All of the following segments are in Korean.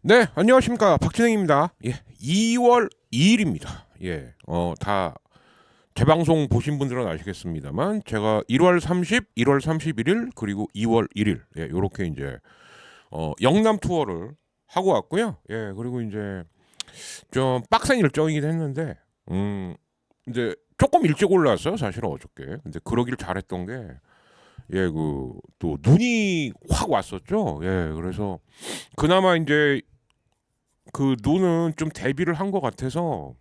네, 안녕하십니까. 박진행입니다. 예, 2월 2일입니다. 예, 다 재방송 보신 분들은 아시겠습니다만, 제가 1월 30, 1월 31일, 그리고 2월 1일, 예, 요렇게 이제, 영남 투어를 하고 왔고요. 예, 그리고 이제 좀 빡센 일정이긴 했는데, 이제 조금 일찍 올라왔어요. 사실은 어저께. 근데 그러길 잘했던 게, 예, 또 눈이 확 왔었죠. 예, 그래서 그나마 이제 그 눈은 좀 대비를 한 것 같아서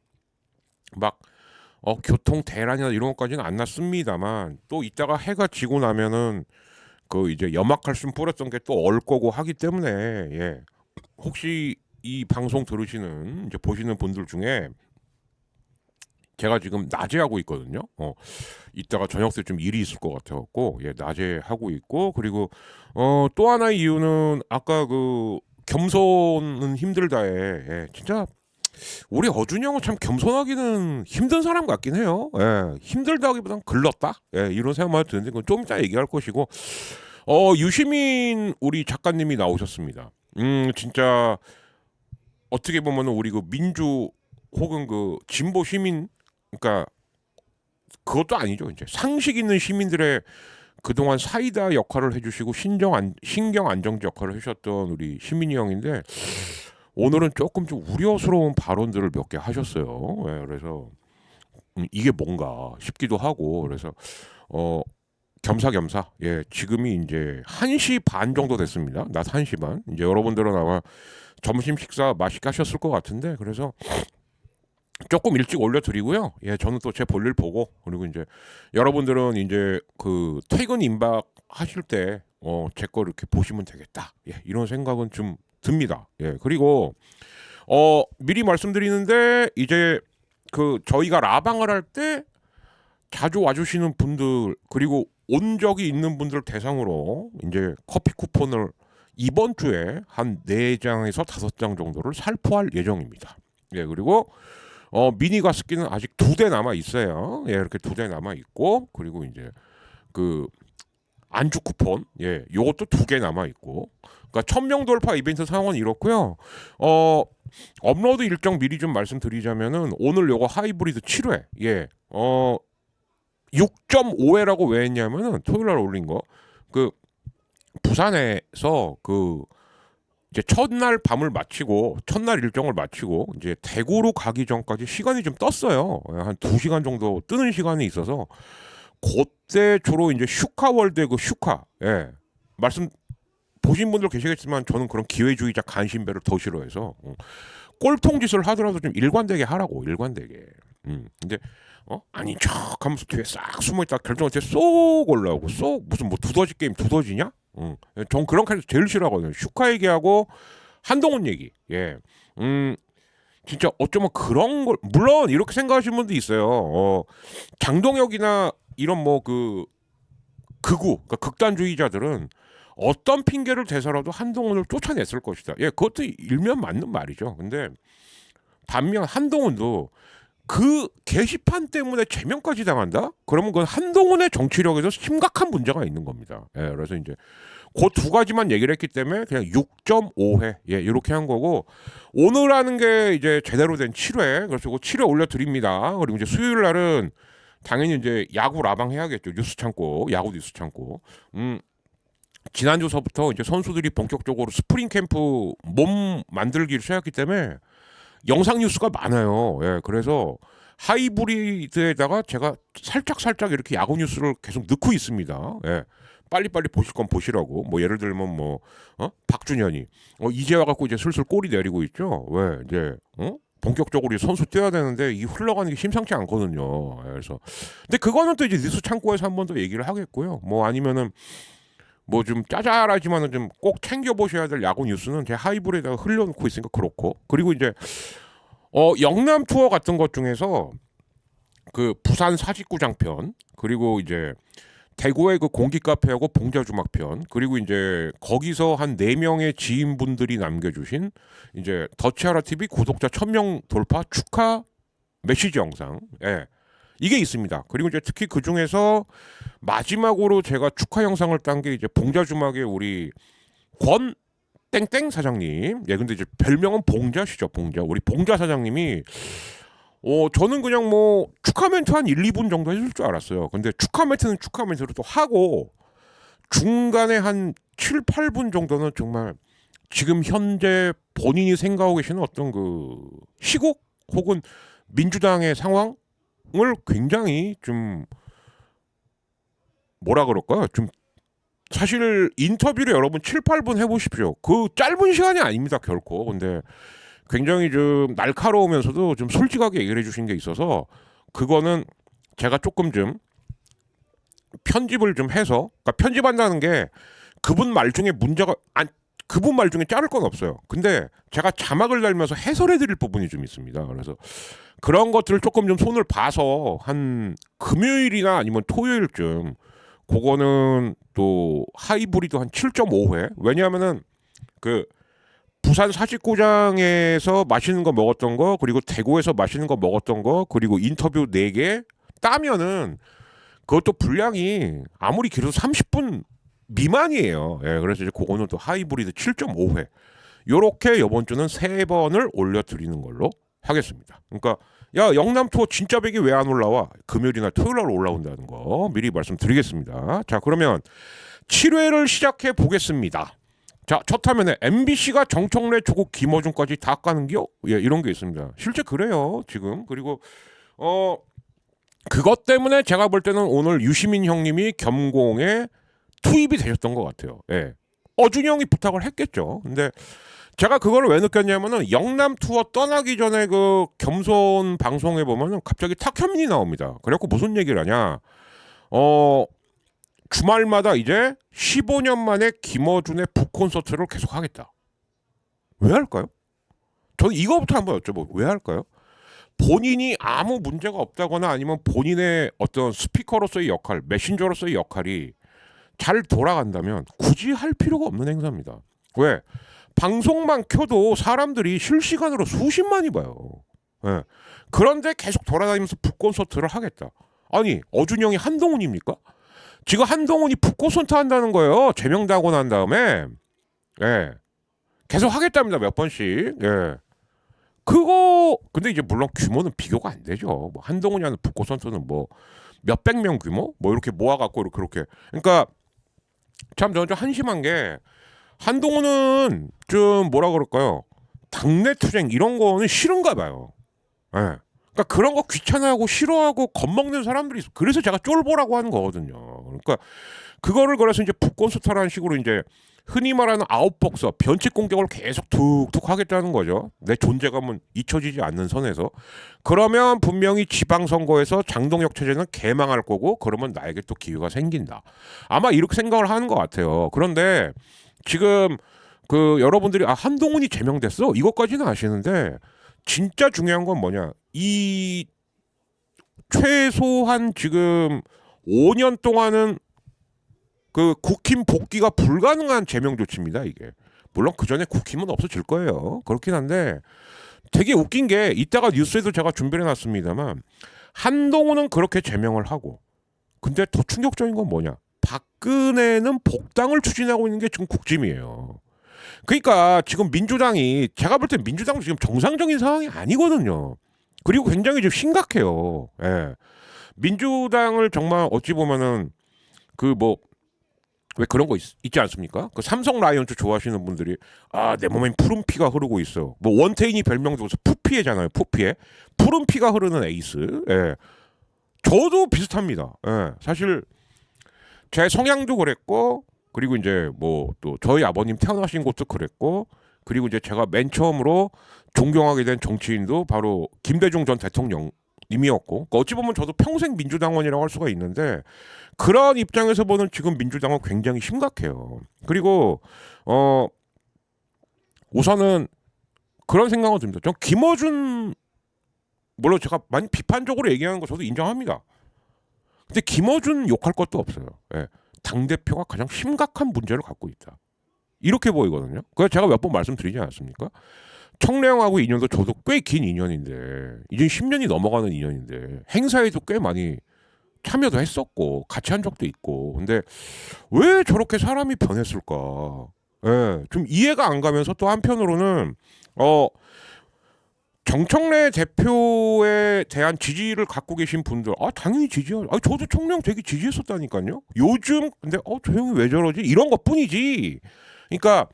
막 교통 대란이나 이런 것까지는 안 났습니다만 또 이따가 해가 지고 나면은 그 이제 염화칼슘 뿌렸던 게 또 얼 거고 하기 때문에 예. 혹시 이 방송 들으시는 이제 보시는 분들 중에 제가 지금 낮에 하고 있거든요. 이따가 저녁 때 좀 일이 있을 것 같아갖고 예, 낮에 하고 있고 그리고 또 하나의 이유는 아까 그 겸손은 힘들다에 예, 진짜 우리 어준이 형은 참 겸손하기는 힘든 사람 같긴 해요. 예, 힘들다기보단 글렀다. 예, 이런 생각만 드는데 그건 좀 이따 얘기할 것이고. 유시민 우리 작가님이 나오셨습니다. 진짜 어떻게 보면 우리 그 민주 혹은 그 진보 시민, 그러니까 그것도 아니죠. 이제 상식 있는 시민들의 그동안 사이다 역할을 해주시고 신경 안정제 역할을 해주셨던 우리 시민이 형인데 오늘은 조금 좀 우려스러운 발언들을 몇 개 하셨어요. 예, 그래서 이게 뭔가 싶기도 하고 그래서 어, 겸사겸사 예 지금이 이제 1시 반 정도 됐습니다. 낮 1시 반. 이제 여러분들은 아마 점심 식사 맛있게 하셨을 것 같은데 그래서 조금 일찍 올려드리고요. 예, 저는 또 제 볼일 보고 그리고 이제 여러분들은 이제 그 퇴근 임박 하실 때 제 거 이렇게 보시면 되겠다. 예, 이런 생각은 좀 듭니다. 예, 그리고 미리 말씀드리는데 이제 그 저희가 라방을 할 때 자주 와주시는 분들 그리고 온 적이 있는 분들 대상으로 이제 커피 쿠폰을 이번 주에 한 4장에서 5장 정도를 살포할 예정입니다. 예, 그리고 미니 가습기는 아직 2대 남아 있어요. 예, 이렇게 2대 남아 있고 그리고 이제 그 안주 쿠폰 예, 요것도 2개 남아 있고. 그러니까 1000명 돌파 이벤트 상황은 이렇고요. 어 업로드 일정 미리 좀 말씀드리자면은 오늘 요거 하이브리드 7회 예. 6.5회라고 왜 했냐면은 토요일 날 올린 거. 그 부산에서 그 이제 첫날 밤을 마치고 첫날 일정을 마치고 이제 대구로 가기 전까지 시간이 좀 떴어요. 한 2시간 정도 뜨는 시간이 있어서 그때 주로 이제 슈카월드 그 슈카 예. 말씀 보신 분들 계시겠지만 저는 그런 기회주의자 간신배를 더 싫어해서 꼴통짓을 하더라도 좀 일관되게 하라고 일관되게. 근데 아닌 척하면서 뒤에 싹 숨어있다 결정할 때 쏙 올라오고 쏙 무슨 뭐 두더지 게임 두더지냐? 전 그런 캐릭터 제일 싫어하거든요. 슈카 얘기하고 한동훈 얘기. 예. 진짜 어쩌면 그런 걸 물론 이렇게 생각하시는 분도 있어요. 장동혁이나 이런 뭐 그 극우 그러니까 극단주의자들은 어떤 핑계를 대서라도 한동훈을 쫓아냈을 것이다. 예, 그것도 일면 맞는 말이죠. 근데 반면 한동훈도 그 게시판 때문에 제명까지 당한다? 그러면 그건 한동훈의 정치력에서 심각한 문제가 있는 겁니다. 예, 그래서 이제 그 2가지만 얘기를 했기 때문에 그냥 6.5회 예, 이렇게 한 거고 오늘 하는 게 이제 제대로 된 7회 그래서 그 7회 올려드립니다. 그리고 이제 수요일 날은 당연히 이제 야구 라방 해야겠죠. 뉴스 창고 야구 뉴스 창고. 지난주서부터 이제 선수들이 본격적으로 스프링 캠프 몸 만들기를 시작했기 때문에 영상 뉴스가 많아요. 예, 그래서 하이브리드에다가 제가 살짝 이렇게 야구 뉴스를 계속 넣고 있습니다. 예. 빨리빨리 보실 건 보시라고. 뭐 예를 들면 뭐 박준현이 이제 와갖고 이제 슬슬 골이 내리고 있죠. 왜 이제 본격적으로 선수 뛰어야 되는데 이 흘러가는 게 심상치 않거든요. 예, 그래서 근데 그거는 또 이제 뉴스 창고에서 한 번 더 얘기를 하겠고요. 뭐 아니면은 뭐 좀 짜잘하지만은 좀 꼭 챙겨 보셔야 될 야구 뉴스는 제 하이브리드에다가 흘려놓고 있으니까 그렇고 그리고 이제 영남 투어 같은 것 중에서 그 부산 사직구장 편 그리고 이제 대구의 그 공기 카페하고 봉자 주막 편 그리고 이제 거기서 한 4명의 지인분들이 남겨주신 이제 더치아라 TV 구독자 1000명 돌파 축하 메시지 영상 예. 이게 있습니다. 그리고 이제 특히 그 중에서 마지막으로 제가 축하 영상을 딴 게 이제 봉자 주막의 우리 권 땡땡 사장님. 예, 근데 이제 별명은 봉자시죠, 봉자. 우리 봉자 사장님이 저는 그냥 뭐 축하 멘트 한 1, 2분 정도 해줄 줄 알았어요. 근데 축하 멘트는 축하 멘트로 또 하고 중간에 한 7, 8분 정도는 정말 지금 현재 본인이 생각하고 계시는 어떤 그 시국 혹은 민주당의 상황을 굉장히 좀 뭐라 그럴까요? 좀 사실 인터뷰를 여러분 7, 8분 해보십시오. 그 짧은 시간이 아닙니다, 결코. 근데 굉장히 좀 날카로우면서도 좀 솔직하게 얘기를 해주신 게 있어서 그거는 제가 조금 좀 편집을 좀 해서, 그러니까 편집한다는 게 그분 말 중에 문제가 그분 말 중에 자를 건 없어요. 근데 제가 자막을 달면서 해설해 드릴 부분이 좀 있습니다. 그래서 그런 것들을 조금 좀 손을 봐서 한 금요일이나 아니면 토요일쯤 그거는 또 하이브리드 한 7.5회. 왜냐하면은 그 부산 사직구장에서 맛있는 거 먹었던 거, 그리고 대구에서 맛있는 거 먹었던 거, 그리고 인터뷰 4개 따면은 그것도 분량이 아무리 길어도 30분 미만이에요. 예, 그래서 이제 그거는 또 하이브리드 7.5회. 요렇게 이번 주는 3번을 올려드리는 걸로 하겠습니다. 그러니까 야, 영남 투어 진짜 백이 왜 안 올라와? 금요일이나 토요일 날 올라온다는 거 미리 말씀드리겠습니다. 자, 그러면 7회를 시작해 보겠습니다. 자, 첫 화면에 MBC가 정청래, 조국, 김어준까지 다 까는겨? 예, 이런 게 있습니다. 실제 그래요, 지금. 그리고 그것 때문에 제가 볼 때는 오늘 유시민 형님이 겸공에 투입이 되셨던 것 같아요. 예. 어준이 형이 부탁을 했겠죠. 근데 제가 그걸 왜 느꼈냐면은 영남 투어 떠나기 전에 그 겸손 방송에 보면은 갑자기 탁현민이 나옵니다. 그래갖고 무슨 얘기를 하냐? 주말마다 이제 15년 만에 김어준의 북콘서트를 계속 하겠다. 왜 할까요? 저는 이거부터 한번 여쭤보고 왜 할까요? 본인이 아무 문제가 없다거나 아니면 본인의 어떤 스피커로서의 역할, 메신저로서의 역할이 잘 돌아간다면 굳이 할 필요가 없는 행사입니다. 왜? 방송만 켜도 사람들이 실시간으로 수십만이 봐요. 예. 그런데 계속 돌아다니면서 북콘서트를 하겠다. 아니, 어준이 형이 한동훈입니까? 지금 한동훈이 북콘서트 한다는 거예요. 제명당하고 난 다음에. 예. 계속 하겠답니다. 몇 번씩. 예. 그거 근데 이제 물론 규모는 비교가 안 되죠. 뭐 한동훈이 하는 북콘서트는 뭐 몇백 명 규모? 뭐 이렇게 모아갖고 그렇게. 그러니까 참 저는 좀 한심한 게 한동훈은 좀 뭐라 그럴까요? 당내 투쟁 이런 거는 싫은가 봐요. 예. 그러니까 그런 거 귀찮아하고 싫어하고 겁먹는 사람들이 있어. 그래서 제가 쫄보라고 하는 거거든요. 그러니까 그거를 그래서 이제 북콘서트라는 식으로 이제 흔히 말하는 아웃복서 변칙 공격을 계속 툭툭 하겠다는 거죠. 내 존재감은 잊혀지지 않는 선에서. 그러면 분명히 지방선거에서 장동혁 체제는 개망할 거고 그러면 나에게 또 기회가 생긴다. 아마 이렇게 생각을 하는 것 같아요. 그런데 지금 그 여러분들이 한동훈이 제명됐어? 이것까지는 아시는데 진짜 중요한 건 뭐냐? 이 최소한 지금 5년 동안은 그 국힘 복귀가 불가능한 제명 조치입니다. 이게 물론 그 전에 국힘은 없어질 거예요. 그렇긴 한데 되게 웃긴 게 이따가 뉴스에도 제가 준비해 놨습니다만 한동훈은 그렇게 제명을 하고 근데 더 충격적인 건 뭐냐? 박근혜는 복당을 추진하고 있는 게 지금 국짐이에요. 그러니까 지금 민주당이 제가 볼 때 민주당은 지금 정상적인 상황이 아니거든요. 그리고 굉장히 좀 심각해요. 예. 민주당을 정말 어찌 보면은 그 뭐 왜 그런 거 있지 않습니까? 그 삼성 라이온즈 좋아하시는 분들이 내 몸엔 푸른 피가 흐르고 있어. 뭐 원태인이 별명 줘서 푸피에잖아요. 푸피에 푸른 피가 흐르는 에이스. 예. 저도 비슷합니다. 예. 사실 제 성향도 그랬고 그리고 이제 뭐 또 저희 아버님 태어나신 곳도 그랬고 그리고 이제 제가 맨 처음으로 존경하게 된 정치인도 바로 김대중 전 대통령님이었고 어찌 보면 저도 평생 민주당원이라고 할 수가 있는데 그런 입장에서 보는 지금 민주당은 굉장히 심각해요. 그리고 우선은 그런 생각은 듭니다. 전 김어준 물론 제가 많이 비판적으로 얘기하는 거 저도 인정합니다. 근데 김어준 욕할 것도 없어요. 예. 당대표가 가장 심각한 문제를 갖고 있다. 이렇게 보이거든요. 그래서 제가 몇 번 말씀드리지 않았습니까? 청래형하고 인연도 저도 꽤 긴 인연인데 이제 10년이 넘어가는 인연인데 행사에도 꽤 많이 참여도 했었고 같이 한 적도 있고 근데 왜 저렇게 사람이 변했을까? 예, 좀 이해가 안 가면서 또 한편으로는 어 정청래 대표에 대한 지지를 갖고 계신 분들, 아 당연히 지지요. 아 저도 청량 되게 지지했었다니까요. 요즘 근데 저 형이 왜 저러지? 이런 것뿐이지. 그러니까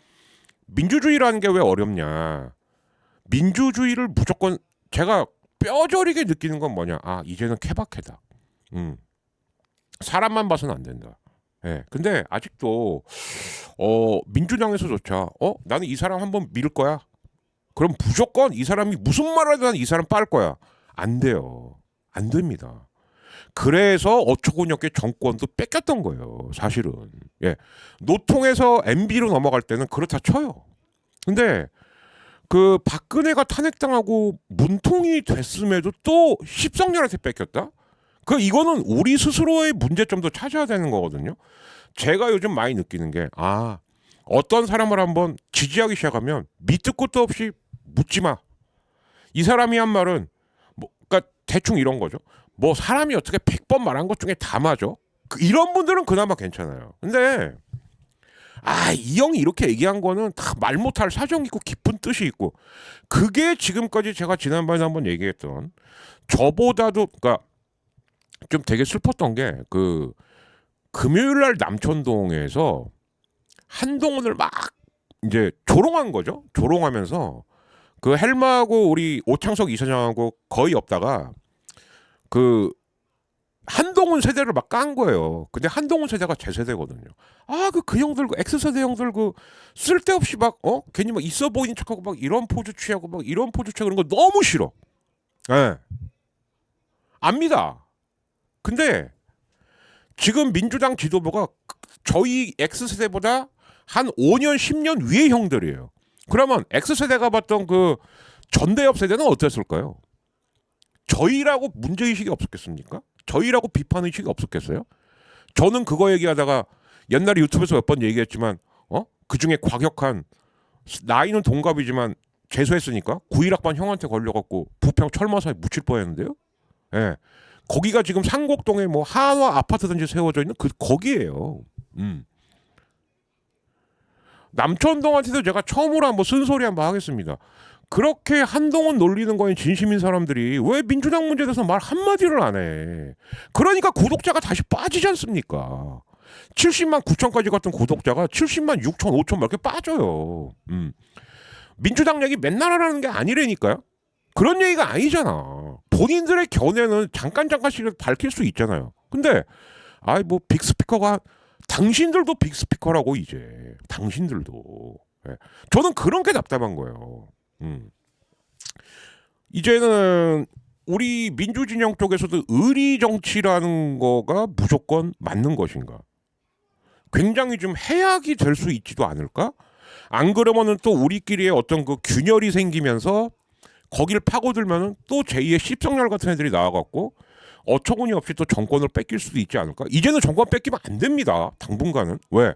민주주의라는 게 왜 어렵냐? 민주주의를 무조건 제가 뼈저리게 느끼는 건 뭐냐? 아 이제는 케바케다. 음, 사람만 봐서는 안 된다. 예. 근데 아직도 민주당에서조차 나는 이 사람 한번 밀 거야. 그럼 무조건 이 사람이 무슨 말을 하든 이 사람 빨 거야. 안 돼요. 안 됩니다. 그래서 어처구니없게 정권도 뺏겼던 거예요. 사실은. 예. 노통에서 MB로 넘어갈 때는 그렇다 쳐요. 근데 그 박근혜가 탄핵당하고 문통이 됐음에도 또 십성년한테 뺏겼다? 그 이거는 우리 스스로의 문제점도 찾아야 되는 거거든요. 제가 요즘 많이 느끼는 게 어떤 사람을 한번 지지하기 시작하면 밑도 끝도 없이 묻지 마. 이 사람이 한 말은 뭐 그러니까 대충 이런 거죠. 뭐 사람이 어떻게 100번 말한 것 중에 다 맞아? 이런 분들은 그나마 괜찮아요. 근데 이 형이 이렇게 얘기한 거는 다 말 못할 사정이 있고 깊은 뜻이 있고 그게 지금까지 제가 지난번에 한번 얘기했던 저보다도 그러니까 좀 되게 슬펐던 게 그 금요일 날 남천동에서 한동훈을 막 이제 조롱한 거죠. 조롱하면서 그 헬마하고 우리 오창석 이사장하고 거의 없다가 그 한동훈 세대를 막 깐 거예요. 근데 한동훈 세대가 제 세대거든요. 그 형들, 그 X세대 형들 그 쓸데없이 막 괜히 막 있어 보이는 척하고 막 이런 포즈 취하고 막 이런 포즈 취하고 그런 거 너무 싫어. 예. 압니다. 근데 지금 민주당 지도부가 저희 X세대보다 한 5년, 10년 위의 형들이에요. 그러면 X세대가 봤던 그 전대엽 세대는 어땠을까요? 저희라고 문제의식이 없었겠습니까? 저희라고 비판의식이 없었겠어요? 저는 그거 얘기하다가 옛날에 유튜브에서 몇 번 얘기했지만 그중에 과격한 나이는 동갑이지만 재수했으니까 9.1학번 형한테 걸려갖고 부평 철마사에 묻힐 뻔했는데요. 예. 거기가 지금 상곡동에 뭐 한화 아파트든지 세워져 있는 거기에요. 남천동한테도 제가 처음으로 한번 쓴소리 한번 하겠습니다. 그렇게 한동훈 놀리는 거에 진심인 사람들이 왜 민주당 문제에 대해서 말 한마디를 안 해? 그러니까 구독자가 다시 빠지지 않습니까? 70만 9천까지 갔던 구독자가 70만 6천 5천 막 이렇게 빠져요. 민주당 얘기 맨날 하라는 게 아니라니까요. 그런 얘기가 아니잖아. 본인들의 견해는 잠깐씩 밝힐 수 있잖아요. 근데 뭐 빅스피커가 당신들도 빅스피커라고 이제 당신들도 저는 그런 게 답답한 거예요. 이제는 우리 민주진영 쪽에서도 의리 정치라는 거가 무조건 맞는 것인가? 굉장히 좀 해악이 될 수 있지도 않을까? 안 그러면은 또 우리끼리의 어떤 그 균열이 생기면서 거기를 파고들면은 또 제2의 씹성열 같은 애들이 나와갖고 어처구니없이 또 정권을 뺏길 수도 있지 않을까? 이제는 정권 뺏기면 안 됩니다. 당분간은. 왜?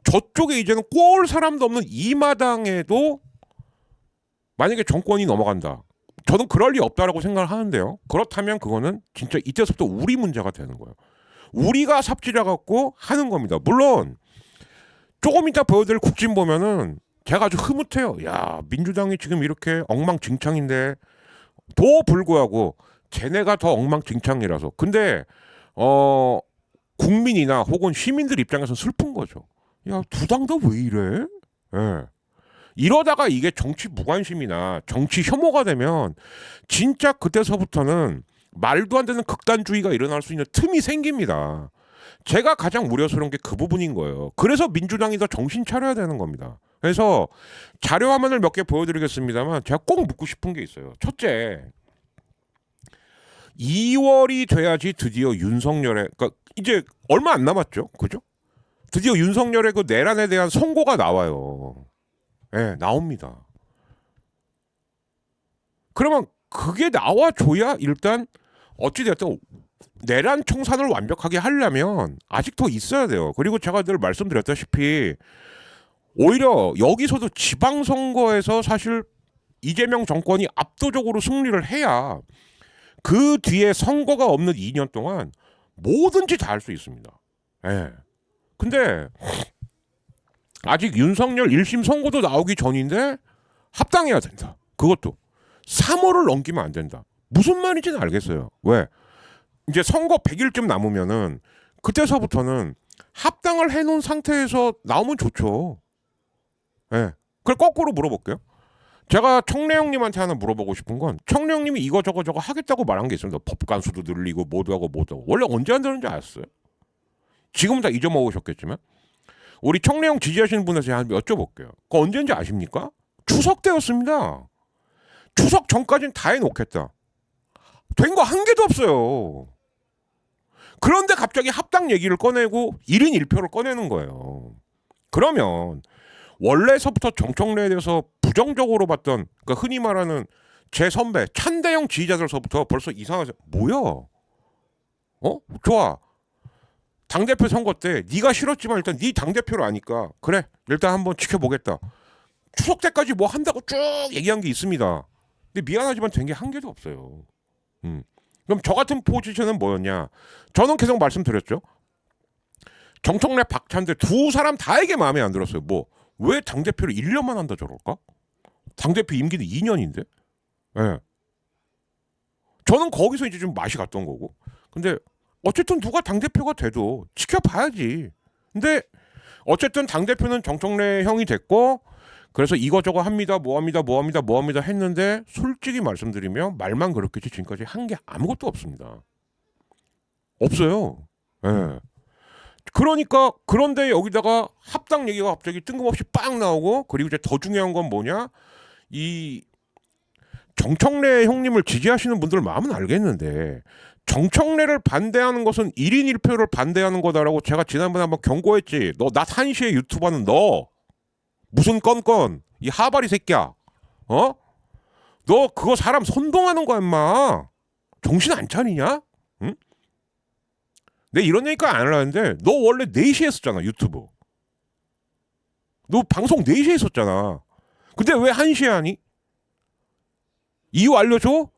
저쪽에 이제는 꼴 사람도 없는 이 마당에도 만약에 정권이 넘어간다. 저는 그럴 리 없다라고 생각을 하는데요. 그렇다면 그거는 진짜 이때서부터 우리 문제가 되는 거예요. 우리가 삽질해갖고 하는 겁니다. 물론 조금 이따 보여드릴 국진 보면은 제가 아주 흐뭇해요. 야, 민주당이 지금 이렇게 엉망진창인데 도 불구하고 쟤네가 더 엉망진창이라서. 근데 국민이나 혹은 시민들 입장에서는 슬픈 거죠. 야, 두 당 다 왜 이래? 예. 이러다가 이게 정치 무관심이나 정치 혐오가 되면 진짜 그때서부터는 말도 안 되는 극단주의가 일어날 수 있는 틈이 생깁니다. 제가 가장 우려스러운 게 그 부분인 거예요. 그래서 민주당이 더 정신 차려야 되는 겁니다. 그래서 자료 화면을 몇 개 보여드리겠습니다만 제가 꼭 묻고 싶은 게 있어요. 첫째, 2월이 돼야지 드디어 윤석열의 그러니까 이제 얼마 안 남았죠, 그죠? 드디어 윤석열의 그 내란에 대한 선고가 나와요. 예, 나옵니다. 그러면 그게 나와줘야 일단 어찌됐든 내란 청산을 완벽하게 하려면 아직 더 있어야 돼요. 그리고 제가 늘 말씀드렸다시피 오히려 여기서도 지방선거에서 사실 이재명 정권이 압도적으로 승리를 해야 그 뒤에 선거가 없는 2년 동안 뭐든지 다 할 수 있습니다. 예. 근데 아직 윤석열 1심 선고도 나오기 전인데 합당해야 된다. 그것도 3월을 넘기면 안 된다. 무슨 말인지는 알겠어요. 왜? 이제 선거 100일쯤 남으면은 그때서부터는 합당을 해놓은 상태에서 나오면 좋죠. 예. 네. 그걸 거꾸로 물어볼게요. 제가 청래형님한테 하나 물어보고 싶은 건 청래형님이 이거 저거 하겠다고 말한 게 있습니다. 법관수도 늘리고 뭐도 하고 뭐도 하고. 원래 언제 안 되는지 알았어요? 지금은 다 잊어먹으셨겠지만 우리 청래형 지지하시는 분한테 한번 여쭤볼게요. 그거 언제인지 아십니까? 추석 때였습니다. 추석 전까지는 다 해놓겠다. 된 거 한 개도 없어요. 그런데 갑자기 합당 얘기를 꺼내고 1인 1표를 꺼내는 거예요. 그러면 원래서부터 정청래에 대해서 부정적으로 봤던 그러니까 흔히 말하는 제 선배 찬대형 지지자들서부터 벌써 이상하죠. 뭐야? 좋아. 당대표 선거 때 네가 싫었지만 일단 네 당대표를 아니까 그래 일단 한번 지켜보겠다. 추석 때까지 뭐 한다고 쭉 얘기한 게 있습니다. 근데 미안하지만 된 게 한 개도 없어요. 그럼 저 같은 포지션은 뭐였냐? 저는 계속 말씀드렸죠. 정청래 박찬대 두 사람 다에게 마음에 안 들었어요. 뭐 왜 당대표를 1년만 한다 저럴까? 당대표 임기는 2년인데. 예. 저는 거기서 이제 좀 맛이 갔던 거고. 근데 어쨌든 누가 당대표가 돼도 지켜봐야지. 근데 어쨌든 당대표는 정청래 형이 됐고 그래서 이거저거 합니다. 뭐 합니다 했는데 솔직히 말씀드리면 말만 그렇겠지 지금까지 한 게 아무것도 없습니다. 없어요. 예. 그러니까 그런데 여기다가 합당 얘기가 갑자기 뜬금없이 빵 나오고 그리고 이제 더 중요한 건 뭐냐? 이 정청래 형님을 지지하시는 분들 마음은 알겠는데 정청래를 반대하는 것은 1인 1표를 반대하는 거다라고 제가 지난번에 한번 경고했지. 너 낮 1시에 유튜버는 너 무슨 건건 이 하바리 새끼야. 너 그거 사람 선동하는 거야 임마. 정신 안 차리냐? 응? 내 이런 얘기까지 안 하려는데 너 원래 4시에 했었잖아 유튜브. 너 방송 4시에 했었잖아. 근데 왜 1시에 하니? 이유 알려줘?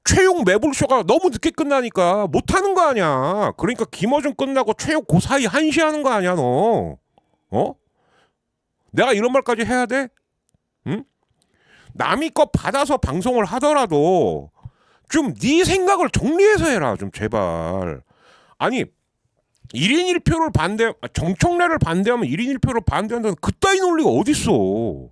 최용 매불쇼가 너무 늦게 끝나니까 못하는 거 아니야. 그러니까 김어준 끝나고 최용 그 사이 1시에 하는 거 아니야 너. 내가 이런 말까지 해야 돼? 응? 남이 거 받아서 방송을 하더라도 좀 네 생각을 정리해서 해라 좀 제발. 아니 1인 1표를 정청래를 반대하면 1인 1표를 반대한다는 그따위 논리가 어딨어.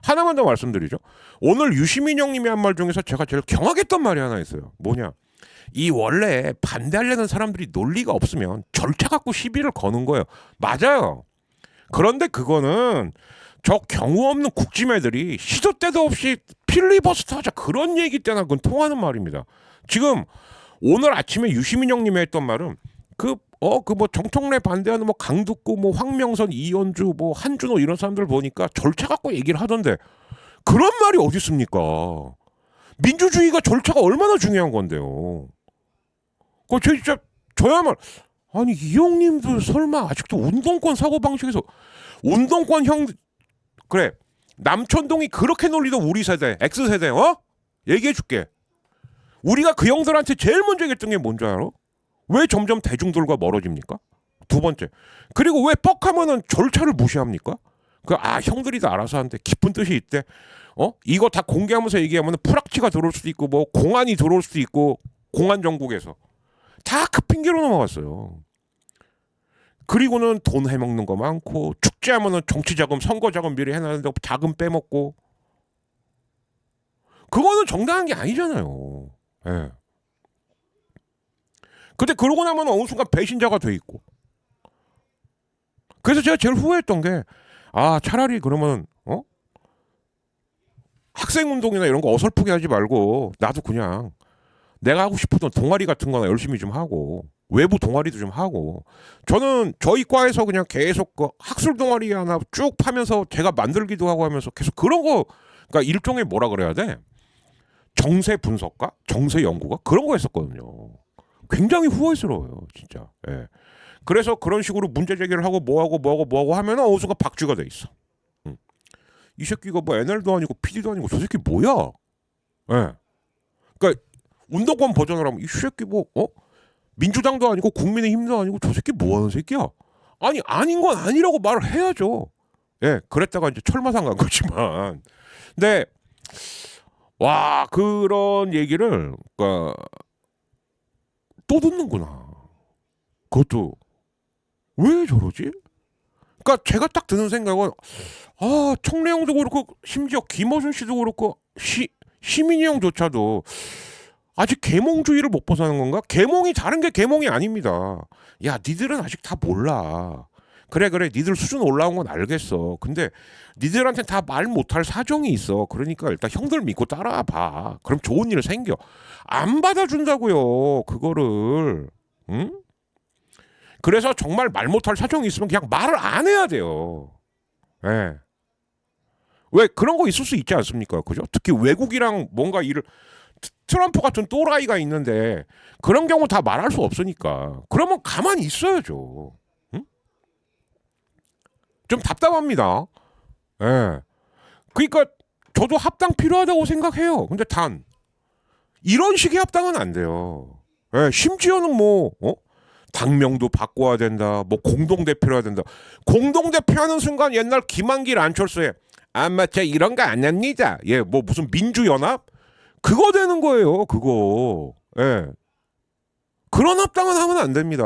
하나만 더 말씀드리죠. 오늘 유시민 형님이 한 말 중에서 제가 제일 경악했던 말이 하나 있어요. 뭐냐? 이 원래 반대하려는 사람들이 논리가 없으면 절차 갖고 시비를 거는 거예요. 맞아요. 그런데 그거는 저 경우 없는 국짐애들이 시도 때도 없이 필리버스터 하자 그런 얘기 때나 그건 통하는 말입니다. 지금 오늘 아침에 유시민 형님이 했던 말은 뭐 정청래 반대하는 뭐 강두구 뭐 황명선 이현주 뭐 한준호 이런 사람들 보니까 절차 갖고 얘기를 하던데 그런 말이 어디 있습니까? 민주주의가 절차가 얼마나 중요한 건데요. 진짜 저야말 아니 이 형님도 설마 아직도 운동권 사고 방식에서 운동권 형 그래 남천동이 그렇게 논리도 우리 세대 X세대 얘기해줄게. 우리가 그 형들한테 제일 먼저 얘기했던 게 뭔지 알아? 왜 점점 대중들과 멀어집니까? 두 번째. 그리고 왜 뻑하면은 절차를 무시합니까? 형들이 다 알아서 하는데 깊은 뜻이 있대. 이거 다 공개하면서 얘기하면 프락치가 들어올 수도 있고 뭐 공안이 들어올 수도 있고 공안 정국에서 다 그 핑계로 넘어갔어요. 그리고는 돈 해먹는 거 많고 축제하면은 정치자금 선거자금 미리 해놨는데 자금 빼먹고 그거는 정당한 게 아니잖아요. 예. 근데 그러고 나면 어느 순간 배신자가 돼 있고. 그래서 제가 제일 후회했던 게 차라리 그러면 학생운동이나 이런 거 어설프게 하지 말고 나도 그냥 내가 하고 싶었던 동아리 같은 거나 열심히 좀 하고 외부 동아리도 좀 하고 저는 저희 과에서 그냥 계속 그 학술 동아리 하나 쭉 파면서 제가 만들기도 하고 하면서 계속 그런 거 그러니까 일종의 뭐라 그래야 돼? 정세 분석가? 정세 연구가? 그런 거 했었거든요. 굉장히 후회스러워요 진짜. 예. 그래서 그런 식으로 문제 제기를 하고 뭐하고 하면 어느 순간 박쥐가 돼 있어. 이 새끼가 뭐 NL도 아니고 PD도 아니고 저 새끼 뭐야? 예. 그러니까 운동권 버전을 하면 이 새끼 뭐 민주당도 아니고 국민의힘도 아니고 저 새끼 뭐하는 새끼야? 아니 아닌 건 아니라고 말을 해야죠. 예, 그랬다가 이제 철마상 간 거지만. 근데 와 그런 얘기를 그러니까 또 듣는구나. 그것도 왜 저러지? 그러니까 제가 딱 드는 생각은 아 청래형도 그렇고 심지어 김어준 씨도 그렇고 시민이 형조차도 아직 계몽주의를 못 벗어나는 건가? 계몽이 다른 게 계몽이 아닙니다. 야 니들은 아직 다 몰라. 그래 니들 수준 올라온 건 알겠어. 근데 니들한테 다 말 못할 사정이 있어. 그러니까 일단 형들 믿고 따라와 봐. 그럼 좋은 일 생겨. 안 받아준다고요. 그거를. 응? 그래서 정말 말 못할 사정이 있으면 그냥 말을 안 해야 돼요. 예. 왜 그런 거 있을 수 있지 않습니까? 그죠? 특히 외국이랑 뭔가 일을 트럼프 같은 또라이가 있는데 그런 경우 다 말할 수 없으니까 그러면 가만히 있어야죠. 응? 좀 답답합니다. 예. 그러니까 저도 합당 필요하다고 생각해요. 근데 단 이런 식의 합당은 안 돼요. 예. 심지어는 뭐 당명도 바꿔야 된다. 뭐 공동대표를 해야 된다. 공동대표 하는 순간 옛날 김한길 안철수의 아마 저 이런 거 안 합니다. 예, 뭐 무슨 민주연합? 그거 되는 거예요. 그거. 예. 그런 합당은 하면 안 됩니다.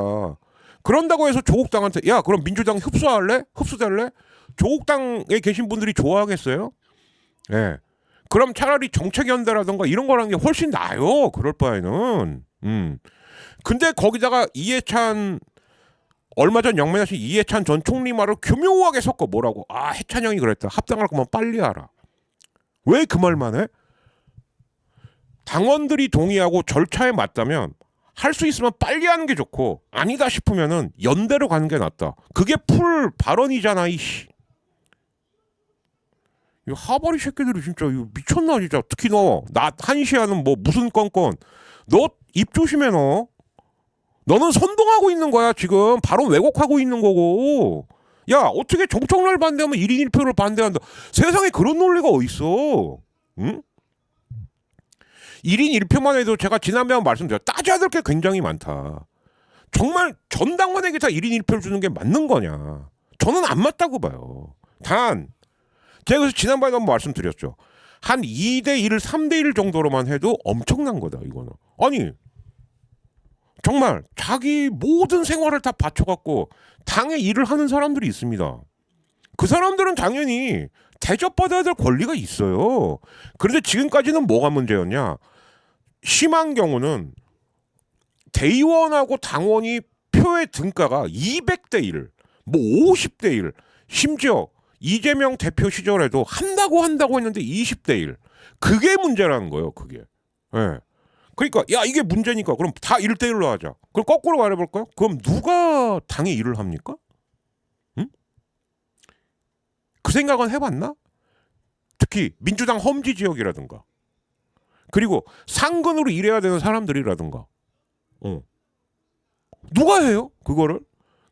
그런다고 해서 조국당한테 야 그럼 민주당 흡수할래? 흡수될래? 조국당에 계신 분들이 좋아하겠어요? 예. 그럼 차라리 정책연대라든가 이런 거라는 게 훨씬 나아요. 그럴 바에는. 근데 거기다가 이해찬 얼마 전 영면하신 이해찬 전 총리 말을 교묘하게 섞어 뭐라고 해찬 형이 그랬다. 합당할 거면 빨리 하라. 왜 그 말만 해? 당원들이 동의하고 절차에 맞다면 할 수 있으면 빨리 하는 게 좋고 아니다 싶으면은 연대로 가는 게 낫다. 그게 풀 발언이잖아 이씨. 이 하버리 새끼들이 진짜 이거 미쳤나 진짜. 특히 너 낮 1시 하는 뭐 무슨 건건 너 입 조심해 너. 너는 선동하고 있는 거야 지금. 바로 왜곡하고 있는 거고. 야 어떻게 정청래를 반대하면 1인 1표를 반대한다. 세상에 그런 논리가 어딨어. 응? 1인 1표만 해도 제가 지난번에 말씀드렸죠. 따져야 될 게 굉장히 많다. 정말 전 당원에게 다 1인 1표를 주는 게 맞는 거냐. 저는 안 맞다고 봐요. 단 제가 그래서 지난번에 한번 말씀드렸죠. 한 2대1, 3대1 정도로만 해도 엄청난 거다 이거는. 아니 정말 자기 모든 생활을 다 바쳐갖고 당의 일을 하는 사람들이 있습니다. 그 사람들은 당연히 대접받아야 될 권리가 있어요. 그런데 지금까지는 뭐가 문제였냐. 심한 경우는 대의원하고 당원이 표의 등가가 200대 1, 뭐 50대 1, 심지어 이재명 대표 시절에도 한다고 했는데 20대 1. 그게 문제라는 거예요, 그게. 예. 그러니까 야 이게 문제니까 그럼 다 1대1로 하자. 그럼 거꾸로 말해볼까요? 그럼 누가 당의 일을 합니까? 응? 그 생각은 해봤나? 특히 민주당 험지 지역이라든가 그리고 상근으로 일해야 되는 사람들이라든가 누가 해요? 그거를?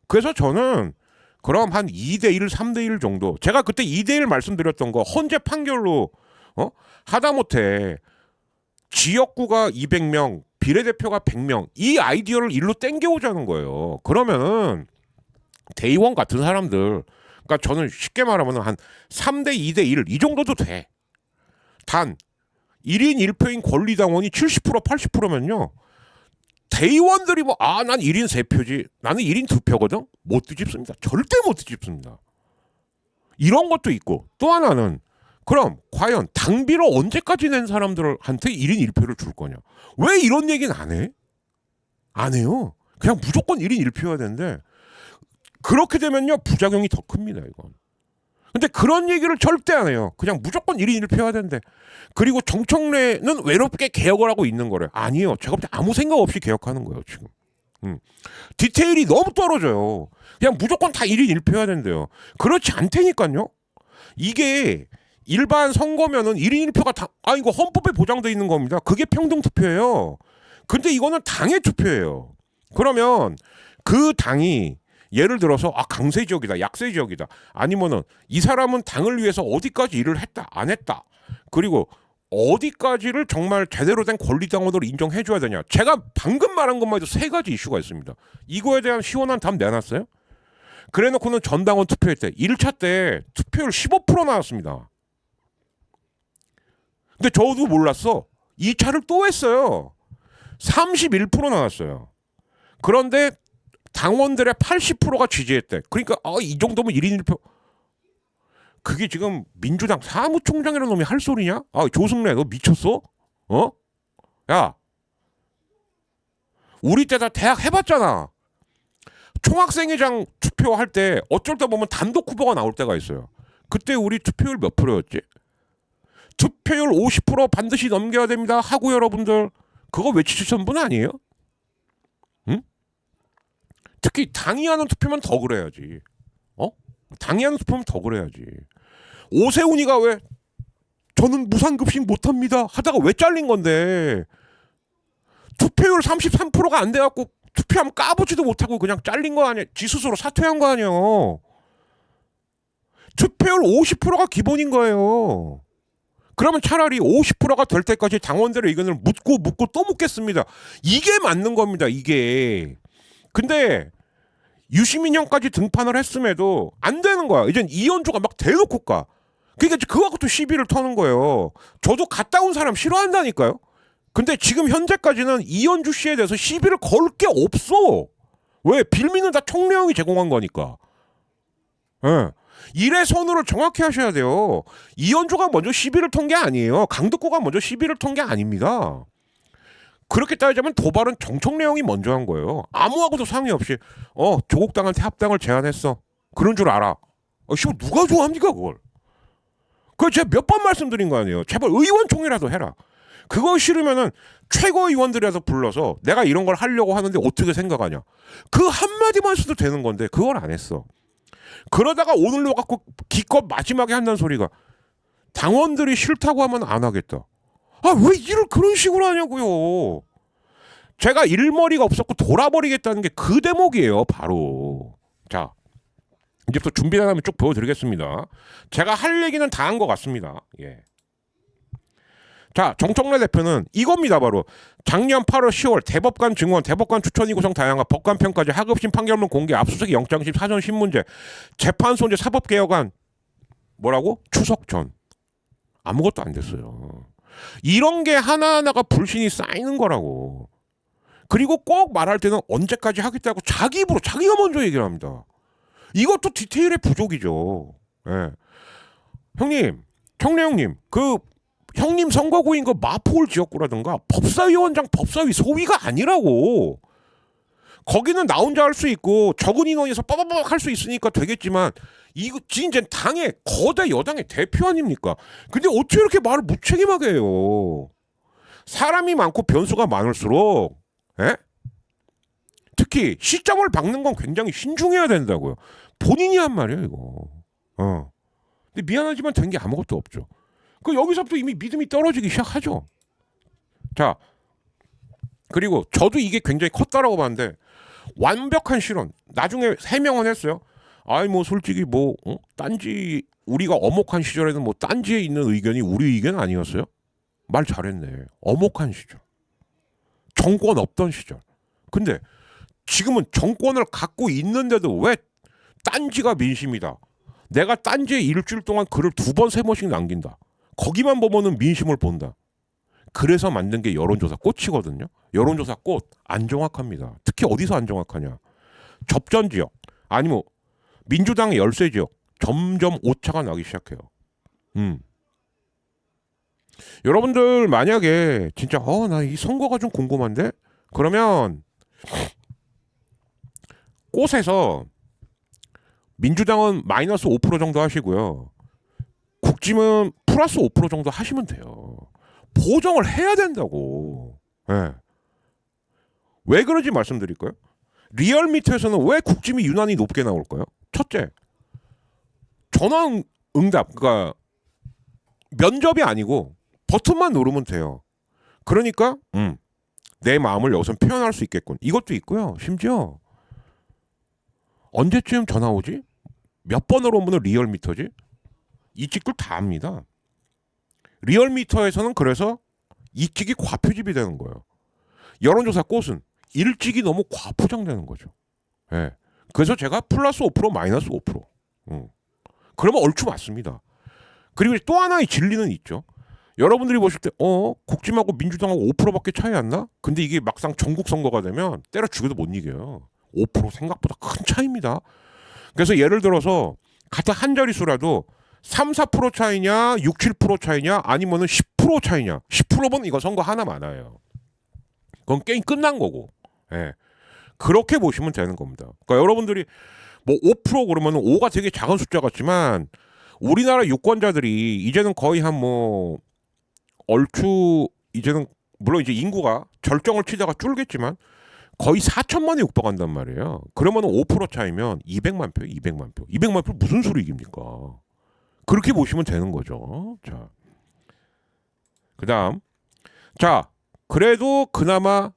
그래서 저는 그럼 한 2대1, 3대1 정도 제가 그때 2대1 말씀드렸던 거 헌재 판결로 하다못해 지역구가 200명, 비례대표가 100명 이 아이디어를 일로 땡겨오자는 거예요. 그러면은 대의원 같은 사람들 그러니까 저는 쉽게 말하면 한 3대 2대 1 이 정도도 돼. 단 1인 1표인 권리당원이 70% 80%면요. 대의원들이 난 1인 3표지 나는 1인 2표거든 못 뒤집습니다. 절대 못 뒤집습니다. 이런 것도 있고 또 하나는 그럼 과연 당비를 언제까지 낸 사람들한테 1인 1표를 줄 거냐. 왜 이런 얘기는 안 해? 안 해요. 그냥 무조건 1인 1표여야 되는데 그렇게 되면요 부작용이 더 큽니다 이건. 근데 그런 얘기를 절대 안 해요. 그냥 무조건 1인 1표 해야 된대. 그리고 정청래는 외롭게 개혁을 하고 있는 거래. 아니에요. 제가 볼 때 아무 생각 없이 개혁하는 거예요 지금. 디테일이 너무 떨어져요. 그냥 무조건 다 1인 1표 해야 된대요. 그렇지 않다니까요. 이게 일반 선거면은 1인 1표가 다 이거 헌법에 보장돼 있는 겁니다. 그게 평등 투표예요. 근데 이거는 당의 투표예요. 그러면 그 당이 예를 들어서 강세 지역이다, 약세 지역이다. 아니면은 이 사람은 당을 위해서 어디까지 일을 했다, 안 했다. 그리고 어디까지를 정말 제대로 된 권리당원으로 인정해줘야 되냐. 제가 방금 말한 것만 해도 3가지 이슈가 있습니다. 이거에 대한 시원한 답 내놨어요? 그래놓고는 전당원 투표할 때 1차 때 투표율 15% 나왔습니다. 근데 저도 몰랐어. 2차를 또 했어요. 31% 나왔어요. 그런데 당원들의 80%가 지지했대. 그러니까 이 정도면 1인 1표. 그게 지금 민주당 사무총장이라는 놈이 할 소리냐? 조승래 너 미쳤어? 야, 우리 때 다 대학 해봤잖아. 총학생회장 투표할 때 어쩔 때 보면 단독 후보가 나올 때가 있어요. 그때 우리 투표율 몇 프로였지? 투표율 50% 반드시 넘겨야 됩니다 하고 여러분들 그거 외치셨던 분 아니에요? 응? 특히 당이 하는 투표면 더 그래야지. 당이 하는 투표면 더 그래야지. 오세훈이가 왜 저는 무상급식 못합니다 하다가 왜 잘린 건데 투표율 33%가 안 돼갖고 투표하면 까보지도 못하고 그냥 잘린 거 아니야. 지 스스로 사퇴한 거 아니에요. 투표율 50%가 기본인 거예요. 그러면 차라리 50%가 될 때까지 당원들의 의견을 묻고 또 묻겠습니다. 이게 맞는 겁니다. 이게. 근데 유시민 형까지 등판을 했음에도 안 되는 거야. 이젠 이현주가 막 대놓고 가. 그러니까 그거하고 또 시비를 터는 거예요. 저도 갔다 온 사람 싫어한다니까요. 근데 지금 현재까지는 이현주 씨에 대해서 시비를 걸 게 없어. 왜? 빌미는 다 총리형이 제공한 거니까. 예. 일의 선으로 정확히 하셔야 돼요. 이현주가 먼저 시비를 턴 게 아니에요. 강덕구가 먼저 시비를 턴 게 아닙니다. 그렇게 따지자면 도발은 정청래형이 먼저 한 거예요. 아무하고도 상의 없이 조국당한테 합당을 제안했어. 그런 줄 알아. 누가 좋아합니까 그걸. 그걸 제가 몇 번 말씀드린 거 아니에요. 제발 의원총회라도 해라. 그거 싫으면은 최고위원들이라도 불러서 내가 이런 걸 하려고 하는데 어떻게 생각하냐. 그 한마디만 써도 되는 건데 그걸 안 했어. 그러다가 오늘로 갖고 기껏 마지막에 한다는 소리가 당원들이 싫다고 하면 안 하겠다. 왜 일을 그런 식으로 하냐고요. 제가 일머리가 없었고 돌아버리겠다는 게 그 대목이에요. 바로. 자, 이제부터 준비된 다음에 쭉 보여드리겠습니다. 제가 할 얘기는 다 한 것 같습니다. 예. 자, 정청래 대표는 이겁니다. 바로 작년 8월 10월 대법관 증언, 대법관 추천이 구성 다양한 법관평가제, 하급심 판결문 공개, 압수수색 영장심, 사전 신문제, 재판소제, 사법개혁안 뭐라고? 추석 전 아무것도 안 됐어요. 이런 게 하나하나가 불신이 쌓이는 거라고. 그리고 꼭 말할 때는 언제까지 하겠다고 자기 입으로 자기가 먼저 얘기를 합니다. 이것도 디테일의 부족이죠. 예. 형님, 청래 형님, 형님 선거구인 그 마포울 지역구라든가 법사위원장 법사위 소위가 아니라고. 거기는 나 혼자 할 수 있고 적은 인원에서 빠바박 할 수 있으니까 되겠지만 이거 진짜 당의 거대 여당의 대표 아닙니까? 근데 어떻게 이렇게 말을 무책임하게 해요? 사람이 많고 변수가 많을수록 특히 시점을 박는 건 굉장히 신중해야 된다고요. 본인이 한 말이에요 이거. 근데 미안하지만 된 게 아무것도 없죠. 여기서부터 이미 믿음이 떨어지기 시작하죠. 자, 그리고 저도 이게 굉장히 컸다라고 봤는데 완벽한 실언. 나중에 해명은 했어요. 솔직히 딴지 우리가 어목한 시절에는 딴지에 있는 의견이 우리 의견 아니었어요? 말 잘했네. 어목한 시절. 정권 없던 시절. 근데 지금은 정권을 갖고 있는데도 왜 딴지가 민심이다. 내가 딴지에 일주일 동안 글을 2번 3번씩 남긴다. 거기만 보면은 민심을 본다. 그래서 만든 게 여론조사 꽃이거든요. 여론조사 꽃 안 정확합니다. 특히 어디서 안 정확하냐. 접전 지역 아니면 민주당의 열세 지역 점점 오차가 나기 시작해요. 여러분들 만약에 진짜 나 이 선거가 좀 궁금한데 그러면 꽃에서 민주당은 마이너스 5% 정도 하시고요. 국짐은 플러스 5% 정도 하시면 돼요. 보정을 해야 된다고. 네. 왜 그런지 말씀드릴까요? 리얼미터에서는 왜 국짐이 유난히 높게 나올까요? 첫째, 전화 응답, 그러니까 면접이 아니고 버튼만 누르면 돼요. 그러니까 내 마음을 여기서 표현할 수 있겠군. 이것도 있고요. 심지어 언제쯤 전화 오지? 몇 번으로 오면 리얼미터지? 이 찍들 다 합니다. 리얼미터에서는 그래서 이 찍이 과표집이 되는 거예요. 여론조사 꽃은 일찍이 너무 과포장되는 거죠. 예. 그래서 제가 플러스 5% 마이너스 5%. 그러면 얼추 맞습니다. 그리고 또 하나의 진리는 있죠. 여러분들이 보실 때 국힘하고 민주당하고 5%밖에 차이 안 나? 근데 이게 막상 전국 선거가 되면 때려 죽여도 못 이겨요. 5% 생각보다 큰 차이입니다. 그래서 예를 들어서 같은 한 자릿수라도 3, 4% 차이냐 6, 7% 차이냐 아니면은 10% 차이냐 10%면 이거 선거 하나 많아요. 그건 게임 끝난 거고. 예. 그렇게 보시면 되는 겁니다. 그러니까 여러분들이 뭐 5% 그러면 5가 되게 작은 숫자 같지만 우리나라 유권자들이 이제는 거의 한 뭐 얼추 이제는 물론 이제 인구가 절정을 치다가 줄겠지만 거의 4천만에 육박한단 말이에요. 그러면 5% 차이면 200만 표, 200만 표. 200만 표 무슨 수로 이깁니까? 그렇게 보시면 되는 거죠. 자, 그다음 자 그래도 그나마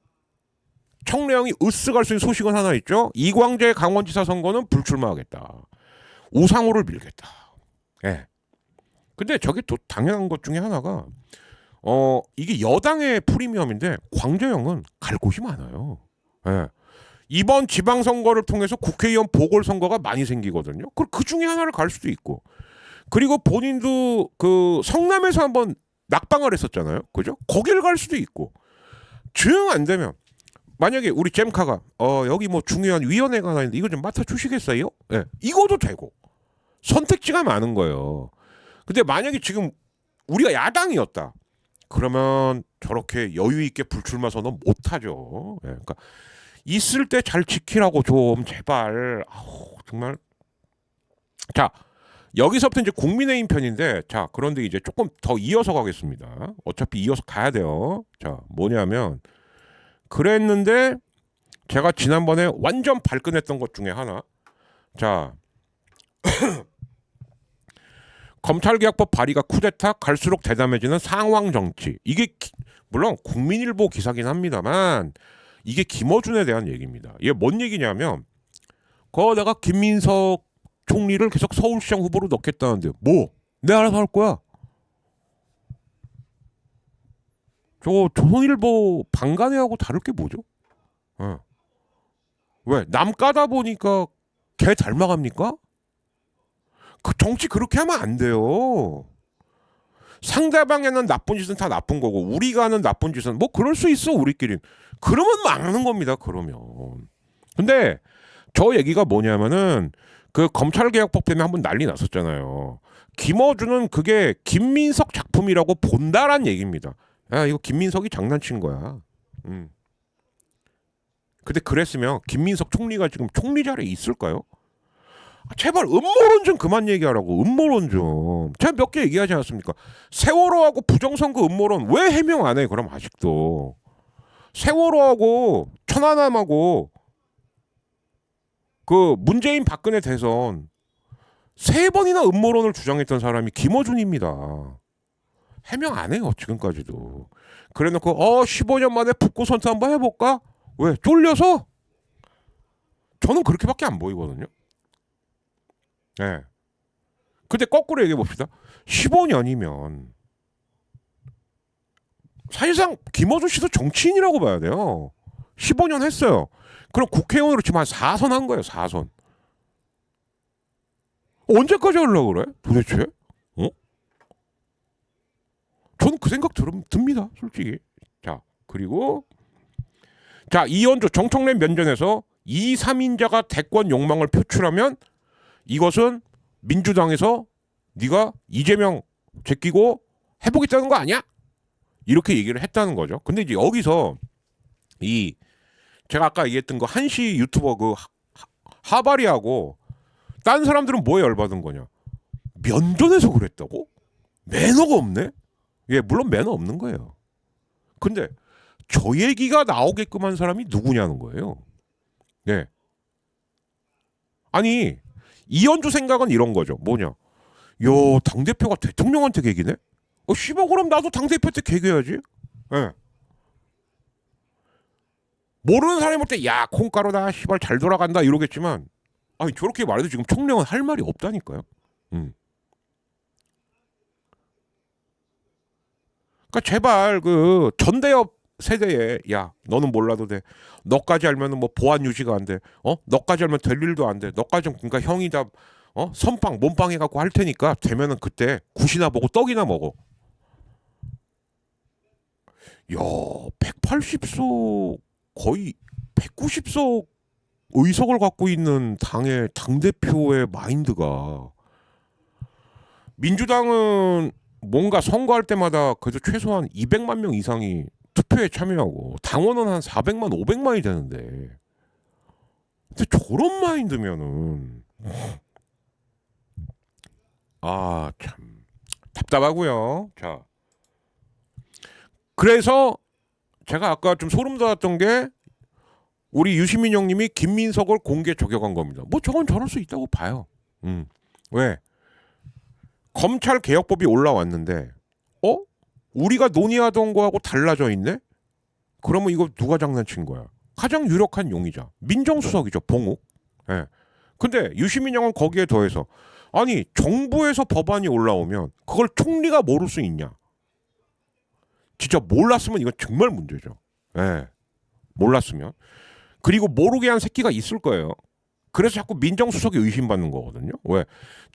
청량이 으쓱할 수 있는 소식은 하나 있죠. 이광재 강원지사 선거는 불출마하겠다. 우상호를 밀겠다. 예. 근데 저게 또 당연한 것 중에 하나가 이게 여당의 프리미엄인데 광재형은 갈 곳이 많아요. 예. 이번 지방선거를 통해서 국회의원 보궐선거가 많이 생기거든요. 그 중에 하나를 갈 수도 있고. 그리고 본인도 그 성남에서 한번 낙방을 했었잖아요. 그죠? 거기를 갈 수도 있고. 정 안 되면 만약에 우리 잼카가 여기 뭐 중요한 위원회가 하나 있는데 이거 좀 맡아주시겠어요? 예. 이거도 되고. 선택지가 많은 거예요. 근데 만약에 지금 우리가 야당이었다. 그러면 저렇게 여유 있게 불출마 선언 못 하죠. 예. 그러니까 있을 때 잘 지키라고 좀 제발. 아우, 정말. 자, 여기서부터 이제 국민의힘 편인데 자, 그런데 이제 조금 더 이어서 가겠습니다. 어차피 이어서 가야 돼요. 자, 뭐냐면 그랬는데 제가 지난번에 완전 발끈했던 것 중에 하나. 자, 검찰개혁법 발의가 쿠데타 갈수록 대담해지는 상황 정치. 이게 물론 국민일보 기사긴 합니다만 이게 김어준에 대한 얘기입니다. 이게 뭔 얘기냐면 내가 김민석 총리를 계속 서울시장 후보로 넣겠다는데 뭐? 내가 알아서 할 거야. 저거 조선일보 방간회하고 다를 게 뭐죠? 왜? 남 까다 보니까 걔 닮아갑니까? 그 정치 그렇게 하면 안 돼요. 상대방에는 나쁜 짓은 다 나쁜 거고 우리가 하는 나쁜 짓은 뭐 그럴 수 있어 우리끼리. 그러면 막는 겁니다. 그러면. 근데 저 얘기가 뭐냐면은 그 검찰개혁법 때문에 한번 난리 났었잖아요. 김어준은 그게 김민석 작품이라고 본다란 얘기입니다. 야 이거 김민석이 장난친 거야. 근데 그랬으면 김민석 총리가 지금 총리 자리에 있을까요? 제발 음모론 좀 그만 얘기하라고. 음모론 좀. 제가 몇 개 얘기하지 않았습니까? 세월호하고 부정선거 음모론 왜 해명 안 해? 그럼 아직도. 세월호하고 천안함하고 그 문재인 박근혜 대선 3번이나 음모론을 주장했던 사람이 김어준입니다. 해명 안 해요 지금까지도. 그래놓고 15년 만에 북구 선수 한번 해볼까? 왜? 쫄려서? 저는 그렇게밖에 안 보이거든요. 네. 근데 거꾸로 얘기해 봅시다. 15년이면 사실상 김어준 씨도 정치인이라고 봐야 돼요. 15년 했어요. 그럼 국회의원으로 지금 한 4선 한 거예요. 4선. 언제까지 하려고 그래? 도대체? 저는 그 생각 듭니다. 솔직히. 자, 그리고 자, 이현주 정청래 면전에서 2, 3인자가 대권 욕망을 표출하면 이것은 민주당에서 네가 이재명 제끼고 해보겠다는 거 아니야? 이렇게 얘기를 했다는 거죠. 근데 이제 여기서 이 제가 아까 얘기했던 거 한시 유튜버 그 하바리하고 딴 사람들은 뭐에 열받은 거냐? 면전에서 그랬다고? 매너가 없네? 예, 물론 매너 없는 거예요. 근데 저 얘기가 나오게끔 한 사람이 누구냐는 거예요. 네. 아니 이현주 생각은 이런 거죠. 뭐냐? 요 당대표가 대통령한테 개기네? 씨발 그럼 나도 당대표한테 개겨야지. 예. 모르는 사람이 볼 때 야 콩가루다 씨발 잘 돌아간다 이러겠지만 아니 저렇게 말해도 지금 총령은 할 말이 없다니까요. 그러니까 제발 그 전대협 세대에 야 너는 몰라도 돼. 너까지 알면은 뭐 보안 유지가 안 돼. 너까지 알면 될 일도 안 돼. 너까지 그러니까 형이 다 선빵 몸빵 해갖고 할 테니까 되면은 그때 굿이나 보고 떡이나 먹어. 야 180석 거의 190석 의석을 갖고 있는 당의 당 대표의 마인드가 민주당은 뭔가 선거할 때마다 그래도 최소한 200만 명 이상이 투표에 참여하고 당원은 한 400만 500만이 되는데 근데 저런 마인드면은 아 참 답답하고요. 자 그래서 제가 아까 좀 소름 돋았던 게 우리 유시민 형님이 김민석을 공개 저격한 겁니다. 뭐 저건 저럴 수 있다고 봐요. 왜 검찰 개혁법이 올라왔는데 우리가 논의하던 거하고 달라져 있네? 그러면 이거 누가 장난친 거야? 가장 유력한 용의자 민정수석이죠. 봉욱. 예. 근데 유시민 형은 거기에 더해서 아니 정부에서 법안이 올라오면 그걸 총리가 모를 수 있냐? 진짜 몰랐으면 이건 정말 문제죠. 예. 몰랐으면. 그리고 모르게 한 새끼가 있을 거예요. 그래서 자꾸 민정수석이 의심받는 거거든요. 왜?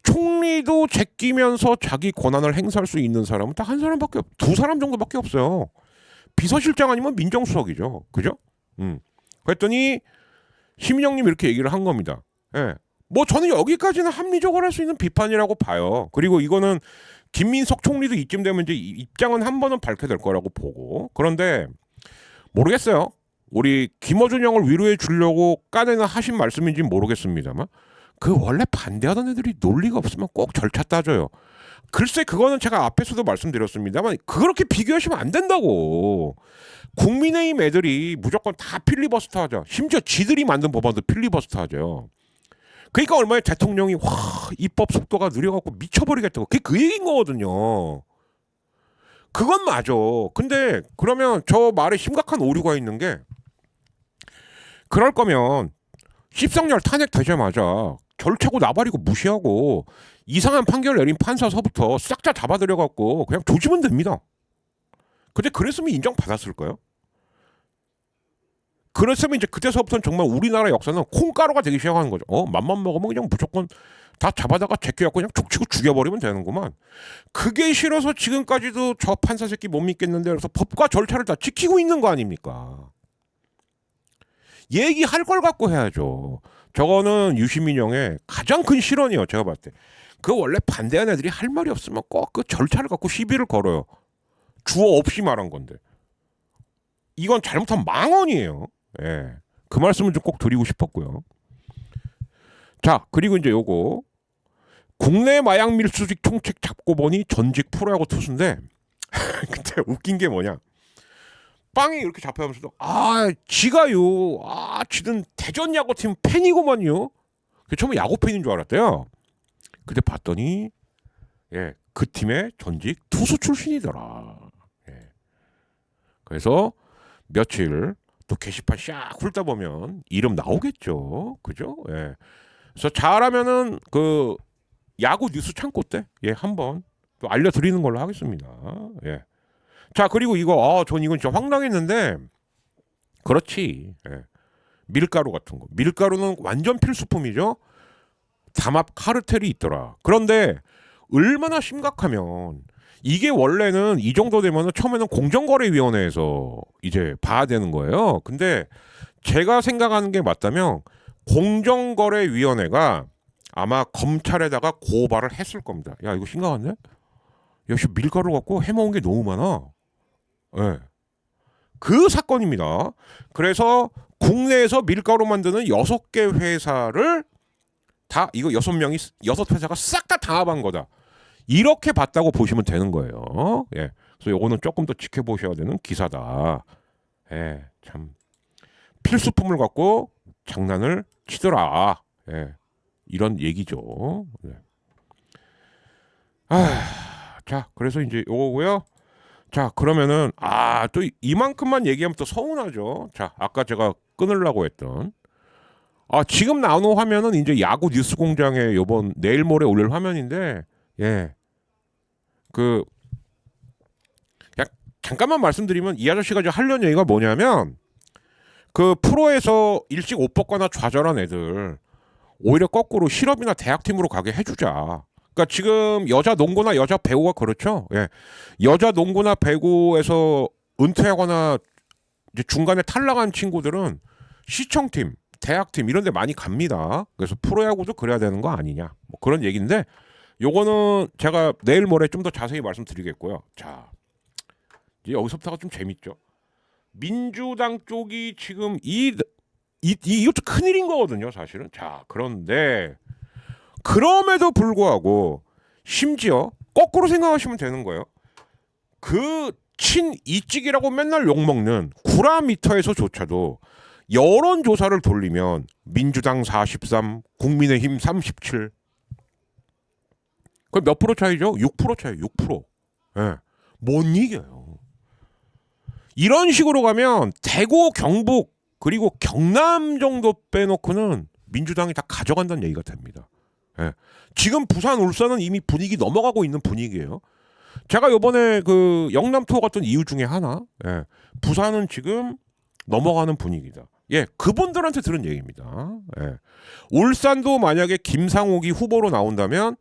총리도 제끼면서 자기 권한을 행사할 수 있는 사람은 딱 한 사람밖에 두 사람 정도밖에 없어요. 비서실장 아니면 민정수석이죠. 그죠? 그랬더니 시민형님 이렇게 얘기를 한 겁니다. 예. 뭐 저는 여기까지는 합리적으로 할 수 있는 비판이라고 봐요. 그리고 이거는 김민석 총리도 이쯤 되면 이제 입장은 한 번은 밝게 될 거라고 보고 그런데 모르겠어요. 우리 김어준 형을 위로해 주려고 까내는 하신 말씀인지 모르겠습니다만 그 원래 반대하던 애들이 논리가 없으면 꼭 절차 따져요. 글쎄 그거는 제가 앞에서도 말씀드렸습니다만 그렇게 비교하시면 안 된다고. 국민의힘 애들이 무조건 다 필리버스터 하죠. 심지어 지들이 만든 법안도 필리버스터 하죠. 그러니까 얼마나 대통령이 와 입법 속도가 느려갖고 미쳐버리겠다고 그게 그 얘기인 거거든요. 그건 맞아. 근데 그러면 저 말에 심각한 오류가 있는 게 그럴 거면 십성열 탄핵 되자마자 결차고 나발이고 무시하고 이상한 판결 내린 판사서부터 싹 다 잡아들여갖고 그냥 조지면 됩니다. 근데 그랬으면 인정받았을까요? 그랬으면 이제 그때서부터는 정말 우리나라 역사는 콩가루가 되기 시작하는 거죠. 맘만 먹으면 그냥 무조건 다 잡아다가 제껴갖고 그냥 족치고 죽여버리면 되는구만. 그게 싫어서 지금까지도 저 판사 새끼 못 믿겠는데 그래서 법과 절차를 다 지키고 있는 거 아닙니까? 얘기할 걸 갖고 해야죠. 저거는 유시민 형의 가장 큰 실언이에요. 제가 봤을 때. 그 원래 반대하는 애들이 할 말이 없으면 꼭 그 절차를 갖고 시비를 걸어요. 주어 없이 말한 건데. 이건 잘못한 망언이에요. 예. 그 말씀을 좀 꼭 드리고 싶었고요. 자, 그리고 이제 요거 국내 마약 밀수직 총책 잡고 보니 전직 프로야구 투수인데 근데 웃긴 게 뭐냐? 빵이 이렇게 잡혀가면서도 지가요. 지는 대전 야구팀 팬이고만요. 처음에 야구 팬인 줄 알았대요. 근데 봤더니 그 팀의 전직 투수 출신이더라. 그래서 며칠 또 게시판 샥 훑다 보면 이름 나오겠죠. 그죠? 그래서 잘하면은 그 야구 뉴스 창고 때 한번 또 알려드리는 걸로 하겠습니다. 자 그리고 이거 전 이건 진짜 황당했는데 그렇지. 밀가루 같은 거. 밀가루는 완전 필수품이죠. 담합 카르텔이 있더라. 그런데 얼마나 심각하면 이게 원래는 이 정도 되면은 처음에는 공정거래위원회에서 이제 봐야 되는 거예요. 근데 제가 생각하는 게 맞다면 공정거래위원회가 아마 검찰에다가 고발을 했을 겁니다. 야 이거 심각한데? 역시 밀가루 갖고 해먹은 게 너무 많아. 그 사건입니다. 그래서 국내에서 밀가루 만드는 6개 회사를 다 이거 6회사가 싹 다 담합한 거다. 이렇게 봤다고 보시면 되는 거예요. 그래서 요거는 조금 더 지켜보셔야 되는 기사다. 참 필수품을 갖고 장난을 치더라. 이런 얘기죠. 자, 그래서 이제 요거고요. 자, 그러면은 또 이만큼만 얘기하면 또 서운하죠. 자, 아까 제가 끊으려고 했던 지금 나오는 화면은 이제 야구 뉴스 공장에 요번 내일 모레 올릴 화면인데 그냥 잠깐만 말씀드리면 이 아저씨가 이제 하려는 얘기가 뭐냐면 그 프로에서 일찍 옷 벗거나 좌절한 애들 오히려 거꾸로 실업이나 대학팀으로 가게 해주자. 그러니까 지금 여자 농구나 여자 배구가 그렇죠. 예. 여자 농구나 배구에서 은퇴하거나 이제 중간에 탈락한 친구들은 시청팀, 대학팀 이런 데 많이 갑니다. 그래서 프로야구도 그래야 되는 거 아니냐. 뭐 그런 얘기인데 요거는 제가 내일 모레 좀 더 자세히 말씀드리겠고요. 자, 이제 여기서부터가 좀 재밌죠. 민주당 쪽이 지금 이것도 큰일인 거거든요, 사실은. 자, 그런데 그럼에도 불구하고 심지어 거꾸로 생각하시면 되는 거예요. 그 친이찍이라고 맨날 욕먹는 구라미터에서조차도 여론조사를 돌리면 민주당 43, 국민의힘 37. 그럼 몇 프로 차이죠? 6% 차이, 6%. 예. 못 이겨요. 이런 식으로 가면 대구, 경북, 그리고 경남 정도 빼놓고는 민주당이 다 가져간다는 얘기가 됩니다. 예. 지금 부산, 울산은 이미 분위기 넘어가고 있는 분위기예요. 제가 요번에 그 영남 투어 갔던 이유 중에 하나, 예. 부산은 지금 넘어가는 분위기다. 예, 그분들한테 들은 얘기입니다. 예. 울산도 만약에 김상옥이 후보로 나온다면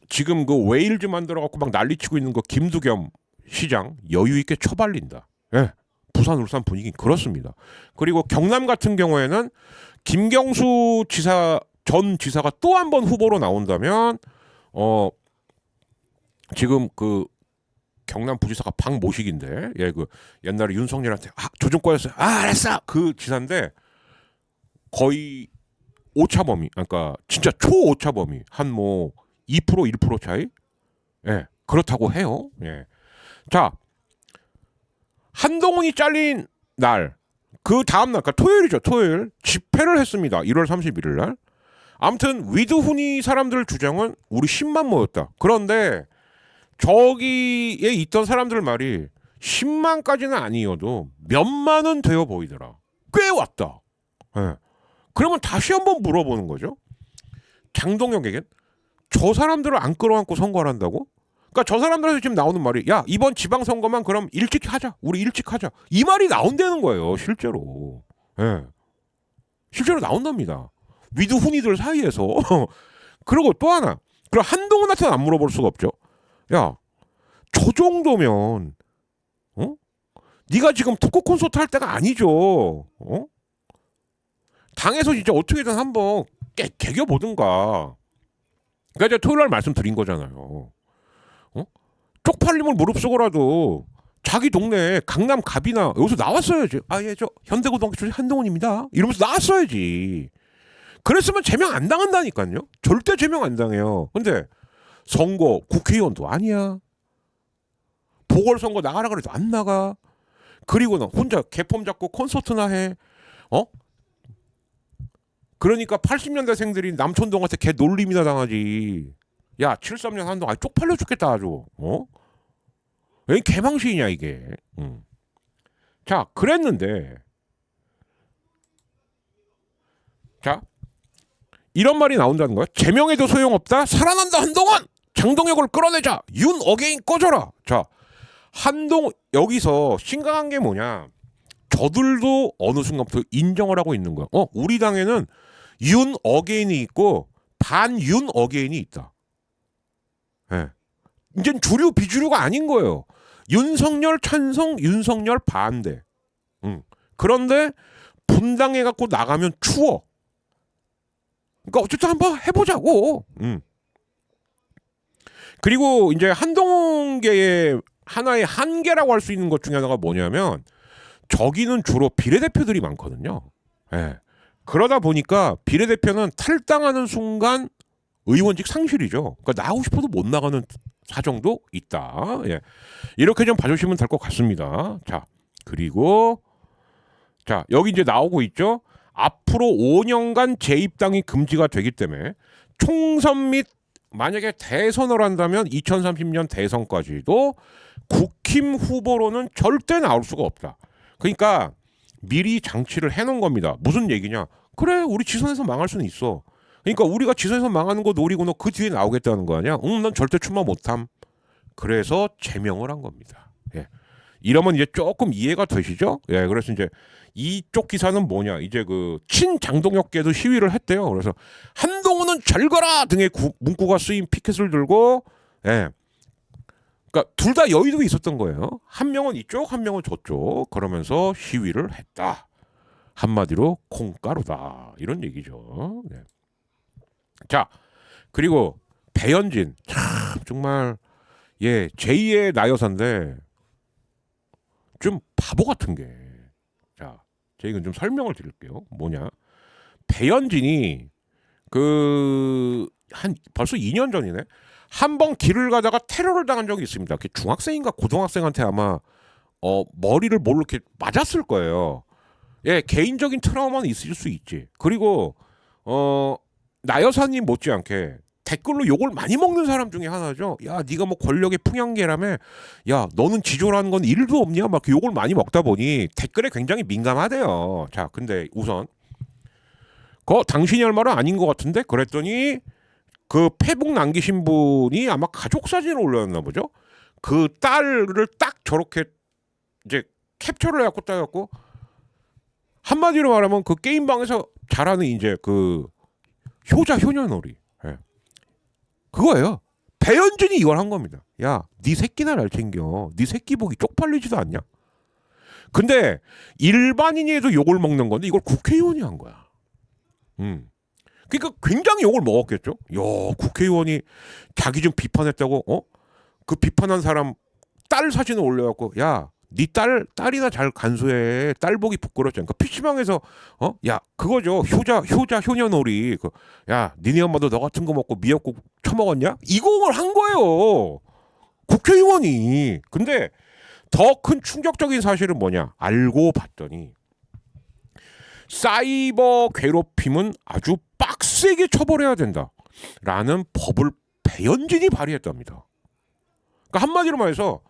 지금 그 웨일즈 만들어갖고 막 난리치고 있는 거 김두겸 시장 여유 있게 처발린다. 예. 부산, 울산 분위기 그렇습니다. 그리고 경남 같은 경우에는 김경수 지사 전 지사가 또 한 번 후보로 나온다면 지금 그 경남 부지사가 박모식인데 그 옛날에 윤석열한테 조정권이었어요. 알았어. 그 지사인데 거의 오차범위, 그러니까 진짜 초오차범위 한 뭐 2% 1% 차이. 예, 그렇다고 해요. 예. 자, 한동훈이 잘린 날, 그 다음 날, 그러니까 토요일이죠. 토요일 집회를 했습니다. 1월 31일 날. 아무튼 위드훈이 사람들 주장은 우리 10만 모였다. 그런데 저기에 있던 사람들 말이 10만까지는 아니어도 몇만은 되어 보이더라. 꽤 왔다. 예. 그러면 다시 한번 물어보는 거죠. 장동혁에겐 저 사람들을 안 끌어안고 선거를 한다고? 그러니까 저 사람들한테 지금 나오는 말이 야, 이번 지방선거만 그럼 일찍 하자. 우리 일찍 하자. 이 말이 나온다는 거예요. 실제로. 예. 실제로 나온답니다. 위드훈이들 사이에서. 그리고 또 하나. 그럼 한동훈한테는 안 물어볼 수가 없죠. 야, 저 정도면 네가 지금 특구 콘서트 할 때가 아니죠. 당에서 진짜 어떻게든 한번 개겨보든가. 그러니까 이제 토요일 날 말씀드린 거잖아요. 쪽팔림을 무릅쓰고라도 자기 동네 강남 갑이나 여기서 나왔어야지. 예, 저 현대고등학교 출신 한동훈입니다. 이러면서 나왔어야지. 그랬으면 제명 안 당한다니까요. 절대 제명 안 당해요. 근데 선거 국회의원도 아니야. 보궐선거 나가라 그래도 안 나가. 그리고는 혼자 개폼 잡고 콘서트나 해. 그러니까 80년대생들이 남촌동한테 개 놀림이나 당하지. 야, 73년 한동 쪽팔려 죽겠다 아주. 왜 개망신이냐 이게. 자, 그랬는데 자, 이런 말이 나온다는 거야. 제명해도 소용없다. 살아난다 한동훈. 장동혁을 끌어내자. 윤 어게인 꺼져라. 자, 여기서 심각한 게 뭐냐. 저들도 어느 순간부터 인정을 하고 있는 거야. 우리 당에는 윤 어게인이 있고 반윤 어게인이 있다. 예. 이젠 주류 비주류가 아닌 거예요. 윤석열 찬성, 윤석열 반대. 그런데 분당해 갖고 나가면 추워. 그러니까 어쨌든 한번 해보자고. 그리고 이제 한동훈계의 하나의 한계라고 할 수 있는 것 중에 하나가 뭐냐면 저기는 주로 비례대표들이 많거든요. 예. 그러다 보니까 비례대표는 탈당하는 순간 의원직 상실이죠. 그러니까 나가고 싶어도 못 나가는 사정도 있다. 예. 이렇게 좀 봐주시면 될 것 같습니다. 자, 그리고 자, 여기 이제 나오고 있죠. 앞으로 5년간 재입당이 금지가 되기 때문에 총선 및 만약에 대선을 한다면 2030년 대선까지도 국힘 후보로는 절대 나올 수가 없다. 그러니까 미리 장치를 해놓은 겁니다. 무슨 얘기냐? 그래, 우리 지선에서 망할 수는 있어. 그러니까 우리가 지선에서 망하는 거 노리고 너 그 뒤에 나오겠다는 거 아니야? 난 절대 출마 못함. 그래서 제명을 한 겁니다. 예. 이러면 이제 조금 이해가 되시죠? 예, 그래서 이제 이쪽 기사는 뭐냐? 이제 그 친장동혁계도 시위를 했대요. 그래서 한동훈은 절거라 등의 문구가 쓰인 피켓을 들고, 예, 그러니까 둘 다 여의도에 있었던 거예요. 한 명은 이쪽, 한 명은 저쪽. 그러면서 시위를 했다. 한마디로 콩가루다 이런 얘기죠. 네. 자, 그리고 배현진 참 정말 예 제2의 나여사인데 좀 바보 같은 게, 자, 제가 이건 좀 설명을 드릴게요. 뭐냐? 배현진이 그 한 벌써 2년 전이네. 한 번 길을 가다가 테러를 당한 적이 있습니다. 중학생인가 고등학생한테 아마 머리를 뭘로 이렇게 맞았을 거예요. 예, 개인적인 트라우마는 있을 수 있지. 그리고 나여사님 못지않게 댓글로 욕을 많이 먹는 사람 중에 하나죠. 야, 네가 뭐 권력의 풍향계라며. 야, 너는 지조라는 건 일도 없냐? 막 욕을 많이 먹다 보니 댓글에 굉장히 민감하대요. 자, 근데 우선 당신이 할 말은 아닌 것 같은데 그랬더니 그 페북 남기신 분이 아마 가족 사진을 올렸나 보죠. 그 딸을 딱 저렇게 이제 캡처를 해갖고 따갖고 한마디로 말하면 그 게임방에서 잘하는 이제 그 효자 효녀놀이, 예. 그거예요. 배현진이 이걸 한 겁니다. 야, 네 새끼나 잘 챙겨. 네 새끼 보기 쪽팔리지도 않냐? 근데 일반인이 해도 욕을 먹는 건데 이걸 국회의원이 한 거야. 그러니까 굉장히 욕을 먹었겠죠. 야, 국회의원이 자기 좀 비판했다고, 그 비판한 사람 딸 사진을 올려갖고, 야, 네 딸이나 잘 간수해. 딸 보기 부끄럽지 않까? PC방에서 야, 그거죠. 효자 효녀놀이. 야, 니네 엄마도 너 같은 거 먹고 미역국 처먹었냐? 이걸 한 거예요. 국회의원이. 근데 더 큰 충격적인 사실은 뭐냐? 알고 봤더니 사이버 괴롭힘은 아주 빡세게 처벌해야 된다라는 법을 배현진이 발의했답니다. 그러니까 한마디로 말해서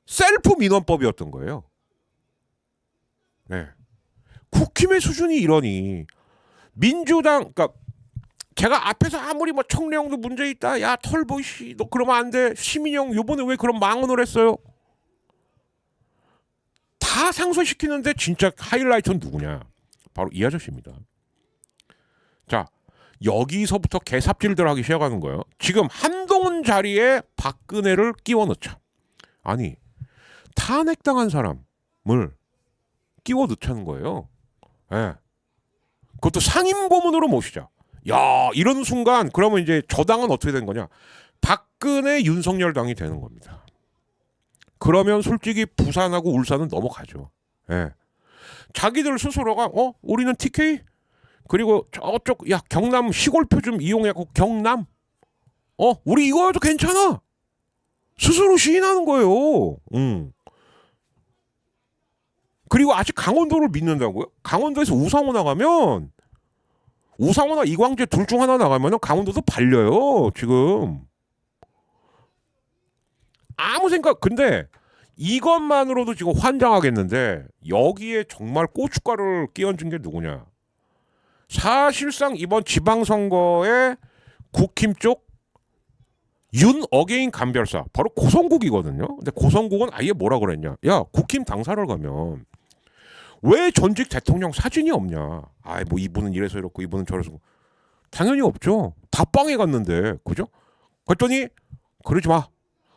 셀프 민원법이었던 거예요. 네. 국힘의 수준이 이러니 민주당, 그러니까 제가 앞에서 아무리 뭐 청래형도 문제 있다, 야 털보 씨, 너 그러면 안 돼, 시민형 요번에 왜 그런 망언을 했어요? 다 상쇄시키는데 진짜 하이라이트는 누구냐? 바로 이 아저씨입니다. 자, 여기서부터 개삽질들 하기 시작하는 거예요. 지금 한동훈 자리에 박근혜를 끼워 넣자. 아니, 탄핵당한 사람을 끼워 넣자는 거예요. 예. 그것도 상임 고문으로 모시자. 야, 이런 순간 그러면 이제 저 당은 어떻게 된 거냐? 박근혜 윤석열 당이 되는 겁니다. 그러면 솔직히 부산하고 울산은 넘어가죠. 예. 자기들 스스로가 우리는 TK, 그리고 저쪽 야 경남 시골표 좀 이용해갖고 경남 우리 이거여도 괜찮아. 스스로 시인하는 거예요. 그리고 아직 강원도를 믿는다고요? 강원도에서 우상호 나가면, 우상호나 이광재 둘 중 하나 나가면 강원도도 발려요. 지금 아무 생각. 근데 이것만으로도 지금 환장하겠는데 여기에 정말 고춧가루를 끼얹은 게 누구냐? 사실상 이번 지방선거에 국힘 쪽 윤 어게인 간별사 바로 고성국이거든요. 근데 고성국은 아예 뭐라 그랬냐? 야, 국힘 당사를 가면 왜 전직 대통령 사진이 없냐? 아이, 뭐 이분은 이래서 이렇고 이분은 저래서. 당연히 없죠. 다 빵에 갔는데, 그죠? 그랬더니 그러지 마.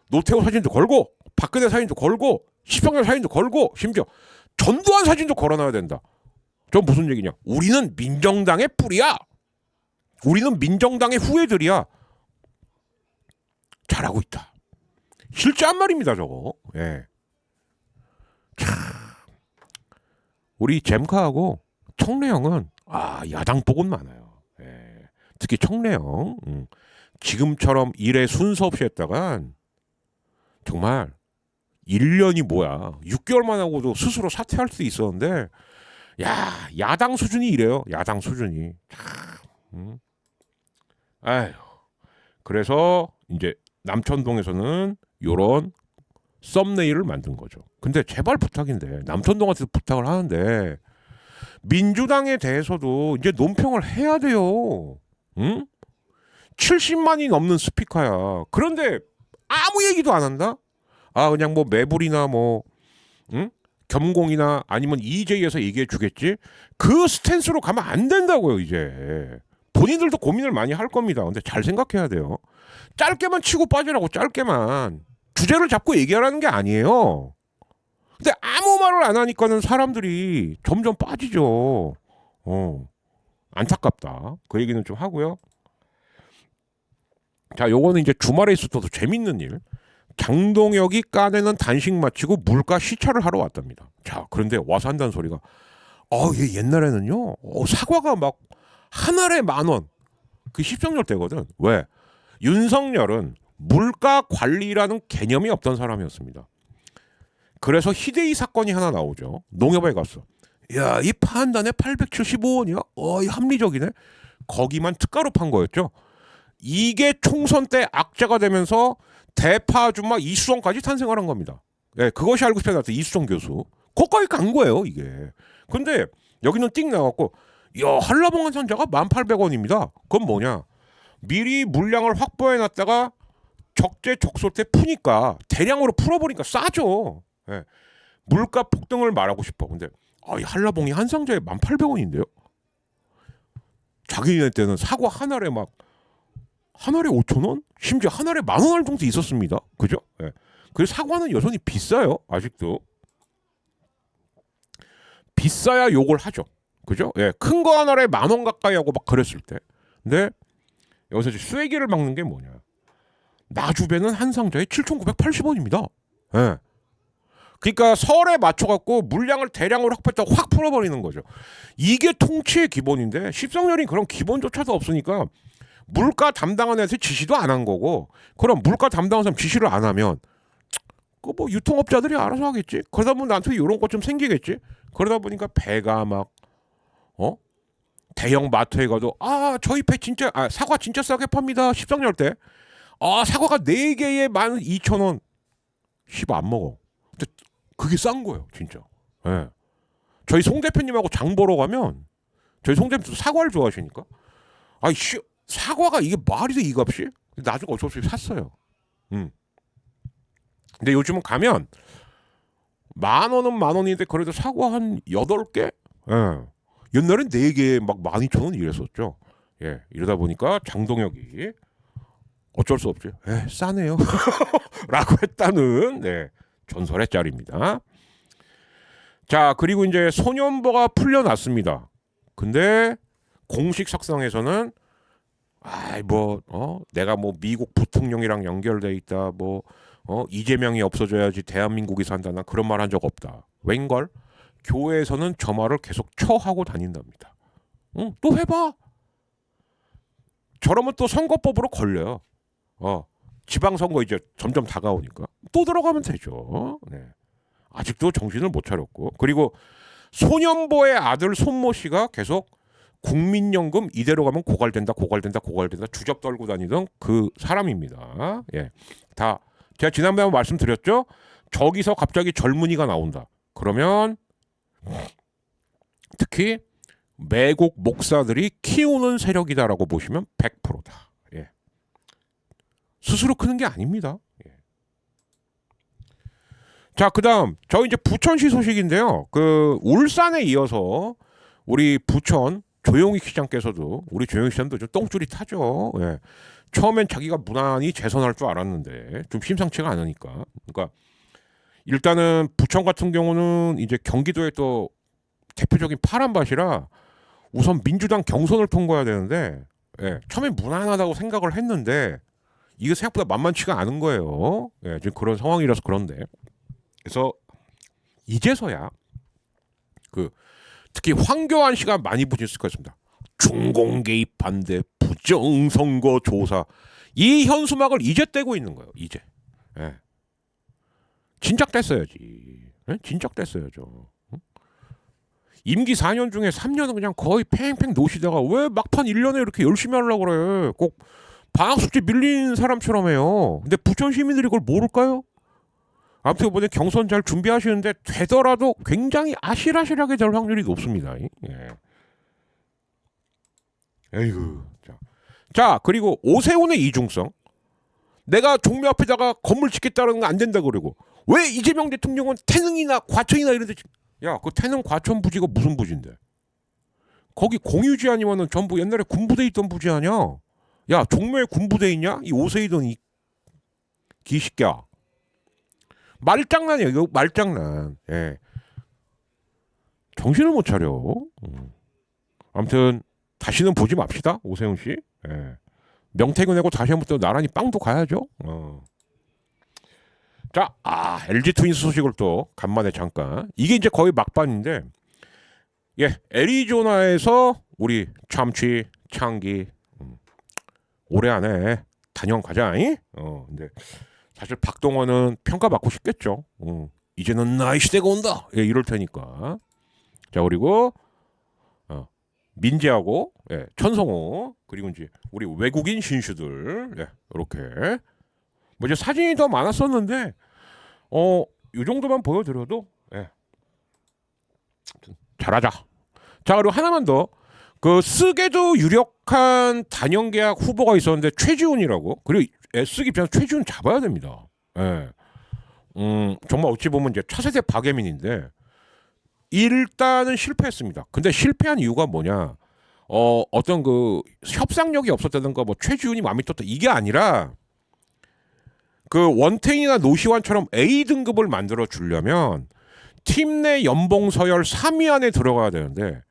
노태우 사진도 걸고 박근혜 사진도 걸고 시평양 사진도 걸고 심지어 전두환 사진도 걸어놔야 된다. 저 무슨 얘기냐? 우리는 민정당의 뿌리야. 우리는 민정당의 후예들이야. 잘하고 있다. 실제 한 말입니다, 저거. 예. 참. 우리 잼카하고 청래형은 야당 복은 많아요. 예. 특히 청래형. 지금처럼 일에 순서 없이 했다간 정말 1년이 뭐야. 6개월만 하고도 스스로 사퇴할 수 있었는데, 야, 야당 수준이 이래요. 야당 수준이. 아휴. 그래서 이제 남천동에서는 요런 썸네일을 만든 거죠. 근데 제발 부탁인데, 남천동한테도 부탁을 하는데 민주당에 대해서도 이제 논평을 해야 돼요. 응? 70만이 넘는 스피커야. 그런데 아무 얘기도 안 한다? 그냥 뭐 매불이나 뭐 응? 겸공이나 아니면 EJ에서 얘기해 주겠지. 그 스탠스로 가면 안 된다고요. 이제 본인들도 고민을 많이 할 겁니다. 근데 잘 생각해야 돼요. 짧게만 치고 빠지라고. 짧게만 주제를 잡고 얘기하라는 게 아니에요. 근데 아무 말을 안 하니까는 사람들이 점점 빠지죠. 안타깝다. 그 얘기는 좀 하고요. 자, 요거는 이제 주말에 있었던 재밌는 일. 장동혁이 까내는 단식 마치고 물가 시찰을 하러 왔답니다. 자, 그런데 와서 한다는 소리가, 얘 옛날에는요, 사과가 막 한 알에 10,000원. 그 십성열 때거든. 왜? 윤석열은 물가 관리라는 개념이 없던 사람이었습니다. 그래서 희대희 사건이 하나 나오죠. 농협에 갔어. 야, 이 판단에 875원이야? 이 합리적이네. 거기만 특가로 판 거였죠. 이게 총선 때 악재가 되면서 대파 아줌마 이수정까지 탄생을 한 겁니다. 예, 그것이 알고 싶어 나왔던 이수정 교수. 거기까지 간 거예요, 이게. 근데 여기는 띵 나왔고, 야, 한라봉 한 산자가 1,800원입니다. 그건 뭐냐? 미리 물량을 확보해 놨다가 적재적소 때 푸니까 대량으로 풀어버리니까 싸죠. 예. 물가 폭등을 말하고 싶어. 근데 이 한라봉이 한 상자에 1,800원인데요. 자기네 때는 사과 한 알에 한 알에 5,000원? 심지어 한 알에 10,000원 정도 있었습니다. 그죠? 예. 그래서 사과는 여전히 비싸요. 아직도. 비싸야 욕을 하죠. 그죠? 예. 큰 거 한 알에 10,000원 가까이 하고 막 그랬을 때. 근데 여기서 이제 쐐기를 막는 게 뭐냐? 나주배는 한 상자에 7,980원입니다. 예. 그러니까 설에 맞춰갖고 물량을 대량으로 확보했다고 확 풀어버리는 거죠. 이게 통치의 기본인데 십성렬이 그런 기본조차도 없으니까 물가 담당하는 애한테 지시도 안 한 거고, 그럼 물가 담당하는 사람 지시를 안 하면 그 뭐 유통업자들이 알아서 하겠지. 그러다 보면 나한테 이런 것 좀 생기겠지. 그러다 보니까 배가 막 대형 마트에 가도 저희 배 진짜 사과 진짜 싸게 팝니다. 십성열 때 사과가 4개에 12,000원. 씹어 안 먹어. 근데 그게 싼 거예요, 진짜. 예. 저희 송 대표님하고 장 보러 가면, 저희 송 대표 사과를 좋아하시니까, 사과가 이게 말이 돼, 이 값이? 나중에 어쩔 수 없이 샀어요. 근데 요즘은 가면 10,000원은 10,000원인데 그래도 사과 한 8개? 예. 옛날엔 4개에 막 12,000원 이랬었죠. 예. 이러다 보니까 장동혁이 어쩔 수 없죠. 싸네요. 라고 했다는, 네, 전설의 짤입니다. 자, 그리고 이제 소년보가 풀려났습니다. 근데 공식 석상에서는 내가 뭐 미국 부통령이랑 연결돼 있다, 이재명이 없어져야지 대한민국이 산다나 그런 말 한 적 없다. 웬걸? 교회에서는 저 말을 계속 쳐하고 다닌답니다. 또 해봐. 저러면 또 선거법으로 걸려요. 지방선거 이제 점점 다가오니까 또 들어가면 되죠. 네. 아직도 정신을 못 차렸고, 그리고 소년보의 아들 손모 씨가 계속 국민연금 이대로 가면 고갈된다 주접 떨고 다니던 그 사람입니다. 예, 다 제가 지난번에 말씀드렸죠. 저기서 갑자기 젊은이가 나온다. 그러면 특히 매국 목사들이 키우는 세력이다라고 보시면 100%다. 예. 스스로 크는 게 아닙니다. 예. 자, 그다음 저희 이제 부천시 소식인데요. 그 울산에 이어서 우리 부천 조용익 시장께서도, 우리 조용익 시장도 좀 똥줄이 타죠. 예. 처음엔 자기가 무난히 재선할 줄 알았는데 좀 심상치가 않으니까. 그러니까 일단은 부천 같은 경우는 이제 경기도의 또 대표적인 파란밭이라 우선 민주당 경선을 통과해야 되는데, 처음엔 무난하다고 생각을 했는데 이게 생각보다 만만치가 않은 거예요. 지금 그런 상황이라서 그런데. 그래서 이제서야 특히 황교안 씨가 많이 부진했을 것같습니다. 중공 개입 반대, 부정선거 조사, 이 현수막을 이제 떼고 있는 거예요. 이제. 진작 뗐어야지. 진작 뗐어야죠. 임기 4년 중에 3년은 그냥 거의 팽팽 노시다가 왜 막판 1년에 이렇게 열심히 하려고 그래. 꼭 방학 숙제 밀린 사람처럼 해요. 근데 부천 시민들이 그걸 모를까요? 아무튼 이번에 경선 잘 준비하시는데 되더라도 굉장히 아실아실하게 될 확률이 높습니다. 예. 에이구. 자, 그리고 오세훈의 이중성. 내가 종묘 앞에다가 건물 짓겠다는 거 안 된다 그러고 왜 이재명 대통령은 태능이나 과천이나 이런 데 야, 그 태능 과천 부지가 무슨 부지인데? 거기 공유지 아니면은 전부 옛날에 군부대 있던 부지 아니야? 야, 종묘에 군부대 있냐? 이 오세이돈 이 기식야. 말장난이야, 이거 말장난. 예. 정신을 못 차려. 아무튼 다시는 보지 맙시다, 오세훈 씨. 예. 명태균하고 다시 한번 또 나란히 빵도 가야죠. 자, LG 트윈스 소식을 또 간만에 잠깐. 이게 이제 거의 막판인데, 예, 애리조나에서 우리 참치 창기 올해 안에 단연 가자잉. 근데 사실 박동원은 평가받고 싶겠죠. 이제는 나의 시대가 온다. 예, 이럴 테니까. 자, 그리고 민재하고 예, 천성호 그리고 이제 우리 외국인 신슈들 예, 이렇게 뭐 이제 사진이 더 많았었는데 이 정도만 보여드려도 예, 잘하자. 자, 그리고 하나만 더. 그 쓰게도 유력한 단연계약 후보가 있었는데 최지훈이라고. 그리고 S기 입장에서 최지훈 잡아야 됩니다. 예. 정말 어찌 보면 이제 차세대 박예민인데 일단은 실패했습니다. 근데 실패한 이유가 뭐냐? 어떤 그 협상력이 없었다든가 뭐 최지훈이 마음이 떴다 이게 아니라 그 원태인이나 노시환처럼 A 등급을 만들어 주려면 팀 내 연봉 서열 3위 안에 들어가야 되는데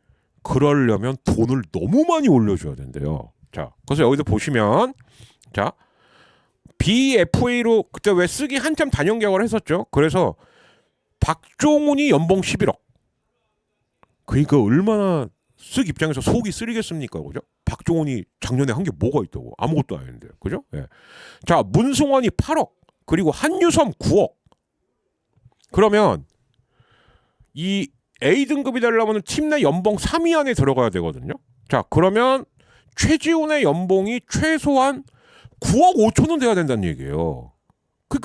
그러려면 돈을 너무 많이 올려줘야 된대요. 자, 그래서 여기서 보시면 자 BFA로 그때 왜 쓰기 한참 단연 계약을 했었죠. 그래서 박종훈이 연봉 11억. 그러니까 얼마나 쓱 입장에서 속이 쓰리겠습니까, 그죠? 박종훈이 작년에 한 게 뭐가 있다고? 아무것도 아닌데, 그죠? 예. 자, 문승환이 8억, 그리고 한유섬 9억. 그러면 이 A 등급이 되려면 팀 내 연봉 3위 안에 들어가야 되거든요. 자, 그러면 최지훈의 연봉이 최소한 9억 5천은 돼야 된다는 얘기예요. 그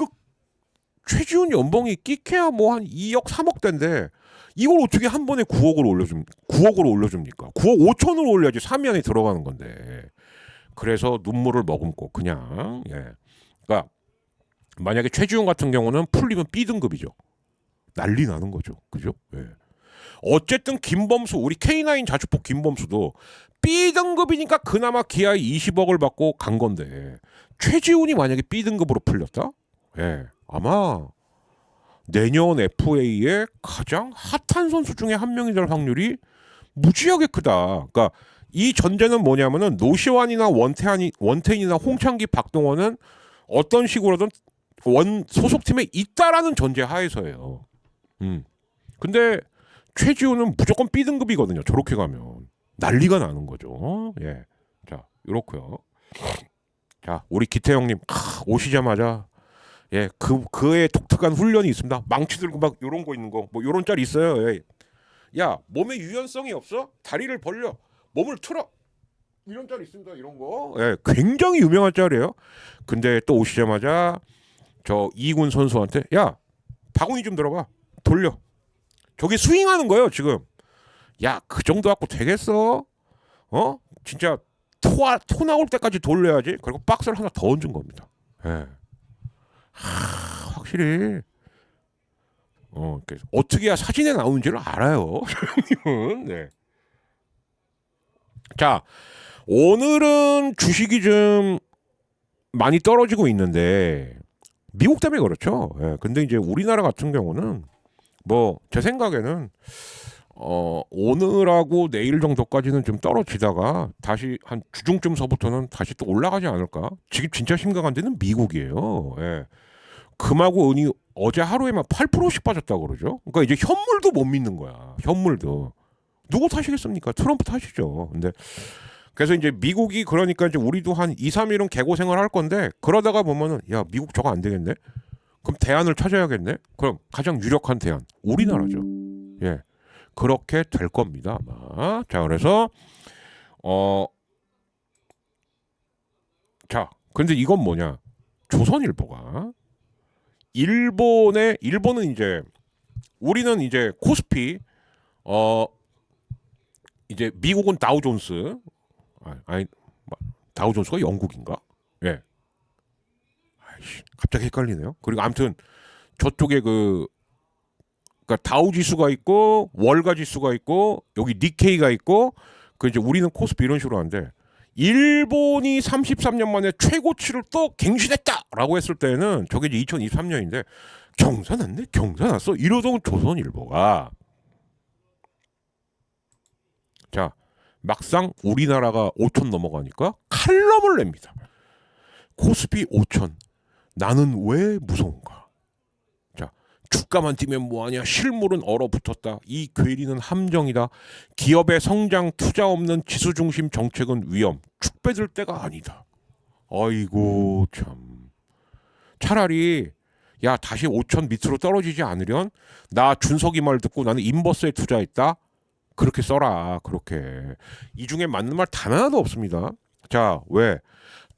최지훈 연봉이 끼케야 뭐 한 2억 3억 대인데 이걸 어떻게 한 번에 9억으로 올려줍니까? 9억 5천으로 올려야지 3위 안에 들어가는 건데. 그래서 눈물을 머금고 그냥 예. 그러니까 만약에 최지훈 같은 경우는 풀리면 B 등급이죠. 난리 나는 거죠. 그죠? 예. 어쨌든 김범수 우리 K9 자주포 김범수도 B 등급이니까 그나마 기아에 20억을 받고 간 건데 최지훈이 만약에 B 등급으로 풀렸다? 예. 아마 내년 FA의 가장 핫한 선수 중에 한 명이 될 확률이 무지하게 크다. 그러니까 이 전제는 뭐냐면은 노시환이나 원태인이나 홍창기, 박동원은 어떤 식으로든 원 소속팀에 있다라는 전제 하에서예요. 근데 최지훈은 무조건 B 등급이거든요. 저렇게 가면 난리가 나는 거죠. 예. 자, 이렇고요. 자, 우리 기태형님 오시자마자 예, 그의 독특한 훈련이 있습니다. 망치 들고 막 요런 거 있는 거, 뭐 요런 짤 있어요. 예. 야, 몸에 유연성이 없어? 다리를 벌려, 몸을 틀어. 이런 짤 있습니다. 이런 거. 예, 굉장히 유명한 짤이에요. 근데 또 오시자마자 저 이군 선수한테 야, 바구니 좀 들어봐. 돌려. 저기 스윙하는 거예요, 지금. 야, 그 정도 갖고 되겠어? 진짜 토 나올 때까지 돌려야지. 그리고 박스를 하나 더 얹은 겁니다. 예. 확실히 어떻게 해야 사진에 나오는지를 알아요. 형님은. 네. 자, 오늘은 주식이 좀 많이 떨어지고 있는데 미국 때문에 그렇죠. 예. 근데 이제 우리나라 같은 경우는 뭐 제 생각에는 오늘하고 내일 정도까지는 좀 떨어지다가 다시 한 주중쯤서부터는 다시 또 올라가지 않을까. 지금 진짜 심각한 데는 미국이에요. 예. 금하고 은이 어제 하루에만 8%씩 빠졌다고 그러죠. 그러니까 이제 현물도 못 믿는 거야. 현물도. 누구 탓이겠습니까? 트럼프 탓이죠. 근데 그래서 이제 미국이 그러니까 이제 우리도 한 2, 3일은 개고생을 할 건데 그러다가 보면은 야, 미국 저거 안 되겠네. 그럼 대안을 찾아야겠네. 그럼 가장 유력한 대안 우리나라죠. 예. 그렇게 될 겁니다. 아마. 자, 그래서 자, 근데 이건 뭐냐? 조선일보가 일본은 이제 우리는 이제 코스피 이제 미국은 다우존스 다우존스가 영국인가? 예. 갑자기 헷갈리네요. 그리고 아무튼 저쪽에 그러니까 다우 지수가 있고 월가 지수가 있고 여기 니케이가 있고 그 이제 우리는 코스피 이런 식으로 하는데 일본이 33년 만에 최고치를 또 갱신했다라고 했을 때는 저게 이제 2023년인데 경사났네 경사났어 이러던 조선일보가 자 막상 우리나라가 5천 넘어가니까 칼럼을 냅니다. 코스피 5천 나는 왜 무서운가. 자 주가만 뛰면 뭐하냐 실물은 얼어붙었다. 이 괴리는 함정이다. 기업의 성장 투자 없는 지수 중심 정책은 위험. 축 빼들 때가 아니다. 아이고 참 차라리 야 다시 5천 밑으로 떨어지지 않으련 나 준석이 말 듣고 나는 인버스에 투자했다. 그렇게 써라. 그렇게 이 중에 맞는 말 단 하나도 없습니다. 자 왜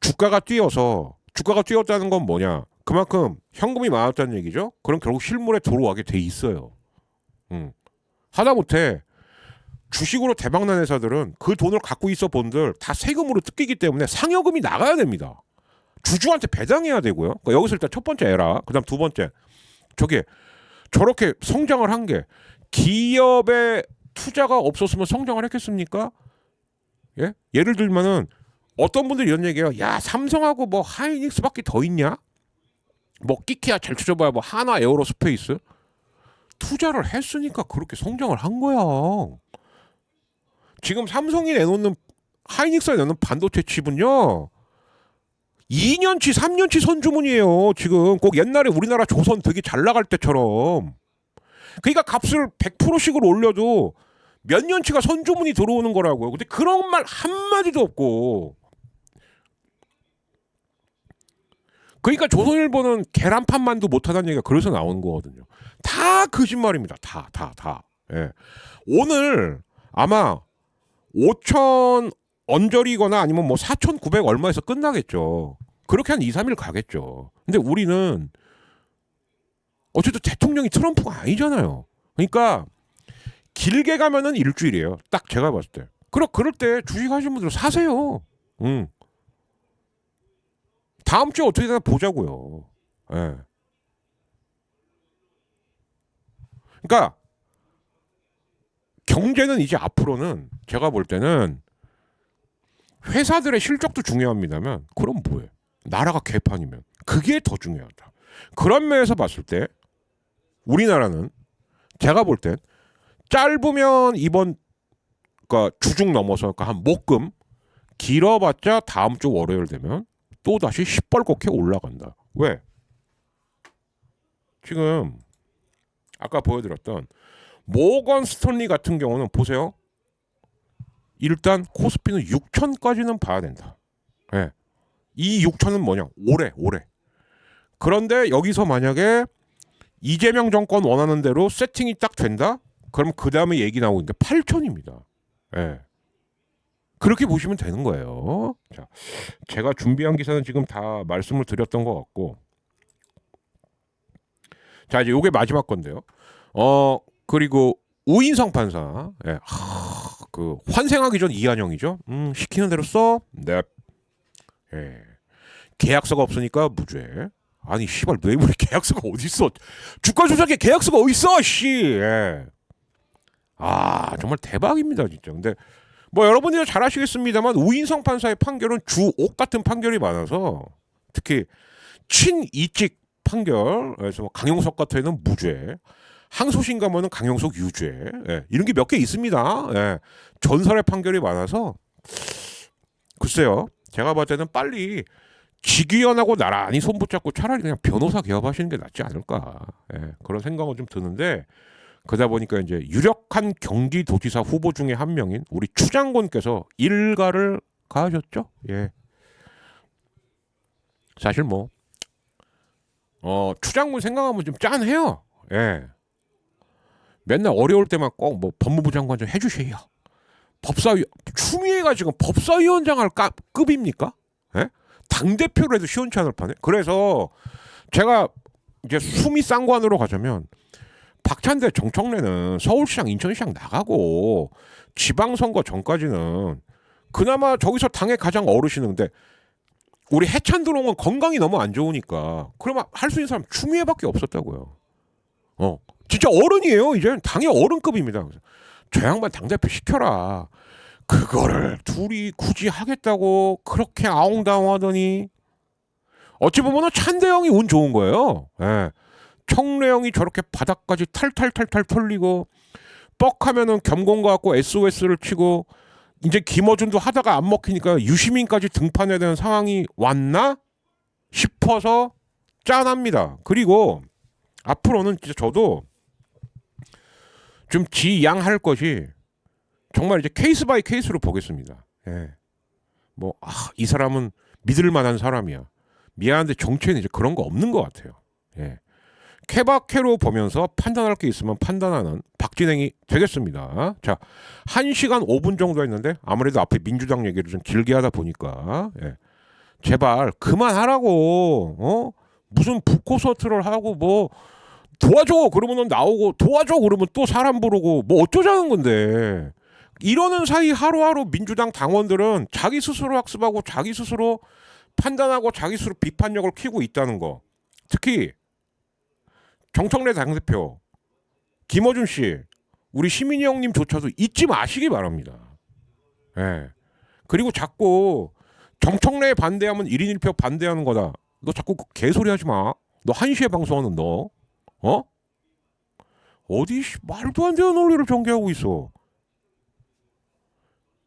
주가가 뛰었다는 건 뭐냐 그만큼 현금이 많았다는 얘기죠. 그럼 결국 실물에 들어가게 돼 있어요. 하다못해 주식으로 대박난 회사들은 그 돈을 갖고 있어 본들 다 세금으로 뜯기기 때문에 상여금이 나가야 됩니다. 주주한테 배당해야 되고요. 그러니까 여기서 일단 첫 번째 에라. 그다음 두 번째 저게 저렇게 성장을 한 게 기업의 투자가 없었으면 성장을 했겠습니까? 예? 예를 들면은 어떤 분들이 이런 얘기해요. 야 삼성하고 뭐 하이닉스밖에 더 있냐? 뭐 끼키야 잘 쳐줘봐야 뭐 하나 에어로스페이스 투자를 했으니까 그렇게 성장을 한 거야. 지금 삼성이 내놓는 하이닉스에 내놓는 반도체 칩은요 2년치 3년치 선주문이에요. 지금 꼭 옛날에 우리나라 조선 되게 잘 나갈 때처럼 그러니까 값을 100%씩을 올려도 몇 년치가 선주문이 들어오는 거라고요. 근데 그런 말 한마디도 없고 그러니까 조선일보는 계란판만도 못하다는 얘기가 그래서 나오는 거거든요. 다 거짓말입니다. 다. 예. 오늘 아마 5천 언저리거나 아니면 뭐 4,900 얼마에서 끝나겠죠. 그렇게 한 2, 3일 가겠죠. 근데 우리는 어쨌든 대통령이 트럼프가 아니잖아요. 그러니까 길게 가면은 일주일이에요. 딱 제가 봤을 때. 그럴 때 주식 하시는 분들 사세요. 다음 주에 어떻게 되나 보자고요. 예. 그러니까 경제는 이제 앞으로는 제가 볼 때는 회사들의 실적도 중요합니다만 그럼 뭐해? 나라가 개판이면 그게 더 중요하다. 그런 면에서 봤을 때 우리나라는 제가 볼 땐 짧으면 이번 그러니까 주중 넘어서 그러니까 한 목금 길어봤자 다음 주 월요일 되면 또 다시 시뻘겋게 올라간다. 왜? 지금 아까 보여드렸던 모건 스턴리 같은 경우는 보세요. 일단 코스피는 6천까지는 봐야 된다. 예. 이 6천은 뭐냐? 올해. 그런데 여기서 만약에 이재명 정권 원하는 대로 세팅이 딱 된다? 그럼 그 다음에 얘기 나오는데 8천입니다. 예. 그렇게 보시면 되는 거예요. 자, 제가 준비한 기사는 지금 다 말씀을 드렸던 것 같고, 자 이제 요게 마지막 건데요. 그리고 우인성 판사, 예. 그 환생하기 전 이한영이죠. 시키는 대로 써. 네. 예. 계약서가 없으니까 무죄. 아니 씨발 뇌물에 계약서가 어디 있어? 주가 조작에 계약서가 어디 있어? 씨. 예. 아 정말 대박입니다 진짜. 근데 뭐 여러분들이 잘 아시겠습니다만 우인성 판사의 판결은 주옥 같은 판결이 많아서 특히 친이직 판결에서 뭐 강용석 같은 애는 무죄, 항소심 가면은 강용석 유죄, 예, 이런 게 몇 개 있습니다. 예, 전설의 판결이 많아서 글쎄요. 제가 봤을 때는 빨리 직위원하고 나란히 손 붙잡고 차라리 그냥 변호사 개업하시는 게 낫지 않을까. 예, 그런 생각은 좀 드는데 그러다 보니까 이제 유력한 경기도지사 후보 중에 한 명인 우리 추 장군께서 일가를 가하셨죠. 예. 사실 뭐 추 장군 생각하면 좀 짠해요. 예. 맨날 어려울 때만 꼭 뭐 법무부 장관 좀 해주세요. 법사위 추미애가 지금 법사위원장 할 급입니까? 예? 당 대표를 해도 시원치 않을 판에. 그래서 제가 이제 수미 쌍관으로 가자면 박찬대 정청래는 서울시장 인천시장 나가고 지방선거 전까지는 그나마 저기서 당의 가장 어르신인데 우리 해찬 드롱은 건강이 너무 안 좋으니까 그러면 할 수 있는 사람 추미애밖에 없었다고요. 진짜 어른이에요. 이제 당연히 어른급입니다. 그래서 저 양반 당대표 시켜라. 그거를 둘이 굳이 하겠다고 그렇게 아웅다웅하더니 어찌 보면 찬대형이 운 좋은 거예요. 예. 청래형이 저렇게 바닥까지 탈탈탈탈 털리고 뻑하면은 겸공과 갖고 SOS를 치고 이제 김어준도 하다가 안 먹히니까 유시민까지 등판해야 되는 상황이 왔나 싶어서 짠합니다. 그리고 앞으로는 진짜 저도 좀 지양할 것이 정말 이제 케이스 바이 케이스로 보겠습니다. 예. 이 사람은 믿을 만한 사람이야. 미안한데 정치에는 이제 그런 거 없는 것 같아요. 예. 케바케로 보면서 판단할 게 있으면 판단하는 박진행이 되겠습니다. 자, 1시간 5분 정도 했는데 아무래도 앞에 민주당 얘기를 좀 길게 하다 보니까 제발 그만하라고. 무슨 북콘서트를 하고 뭐 도와줘 그러면 나오고 도와줘 그러면 또 사람 부르고 뭐 어쩌자는 건데 이러는 사이 하루하루 민주당 당원들은 자기 스스로 학습하고 자기 스스로 판단하고 자기 스스로 비판력을 키우고 있다는 거. 특히 정청래 당대표 김어준 씨 우리 시민이 형님조차도 잊지 마시기 바랍니다. 예. 그리고 자꾸 정청래에 반대하면 1인 1표 반대하는 거다. 너 자꾸 개소리 하지 마. 너 1시에 방송하는 너. 어디 말도 안 되는 논리를 전개하고 있어.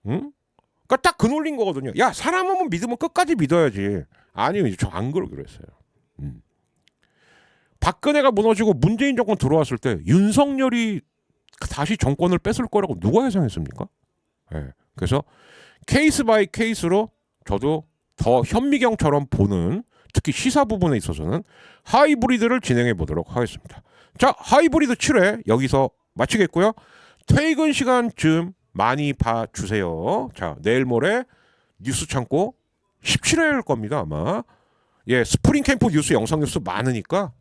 응? 그러니까 딱 그 논리인 거거든요. 야 사람은 믿으면 끝까지 믿어야지. 아니요 저 안 그러기로 했어요. 박근혜가 무너지고 문재인 정권 들어왔을 때 윤석열이 다시 정권을 뺏을 거라고 누가 예상했습니까? 그래서 케이스 바이 케이스로 저도 더 현미경처럼 보는 특히 시사 부분에 있어서는 하이브리드를 진행해 보도록 하겠습니다. 자, 하이브리드 7회 여기서 마치겠고요. 퇴근 시간쯤 많이 봐주세요. 자, 내일 모레 뉴스 창고 17회일 겁니다 아마. 스프링 캠프 뉴스 영상 뉴스 많으니까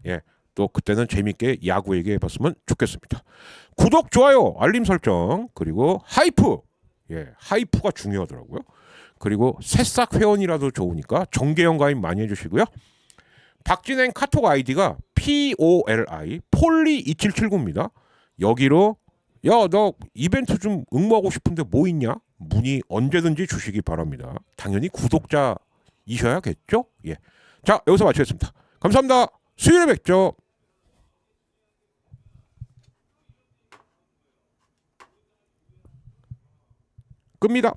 또 그때는 재밌게 야구 얘기해봤으면 좋겠습니다. 구독, 좋아요, 알림 설정 그리고 하이프 하이프가 중요하더라고요. 그리고 새싹 회원이라도 좋으니까 정계형 가입 많이 해주시고요. 박진행 카톡 아이디가 POLI 폴리 2779입니다. 여기로 야 너 이벤트 좀 응모하고 싶은데 뭐 있냐? 문의 언제든지 주시기 바랍니다. 당연히 구독자이셔야겠죠? 자 여기서 마치겠습니다. 감사합니다. 수요일에 뵙죠. 끕니다.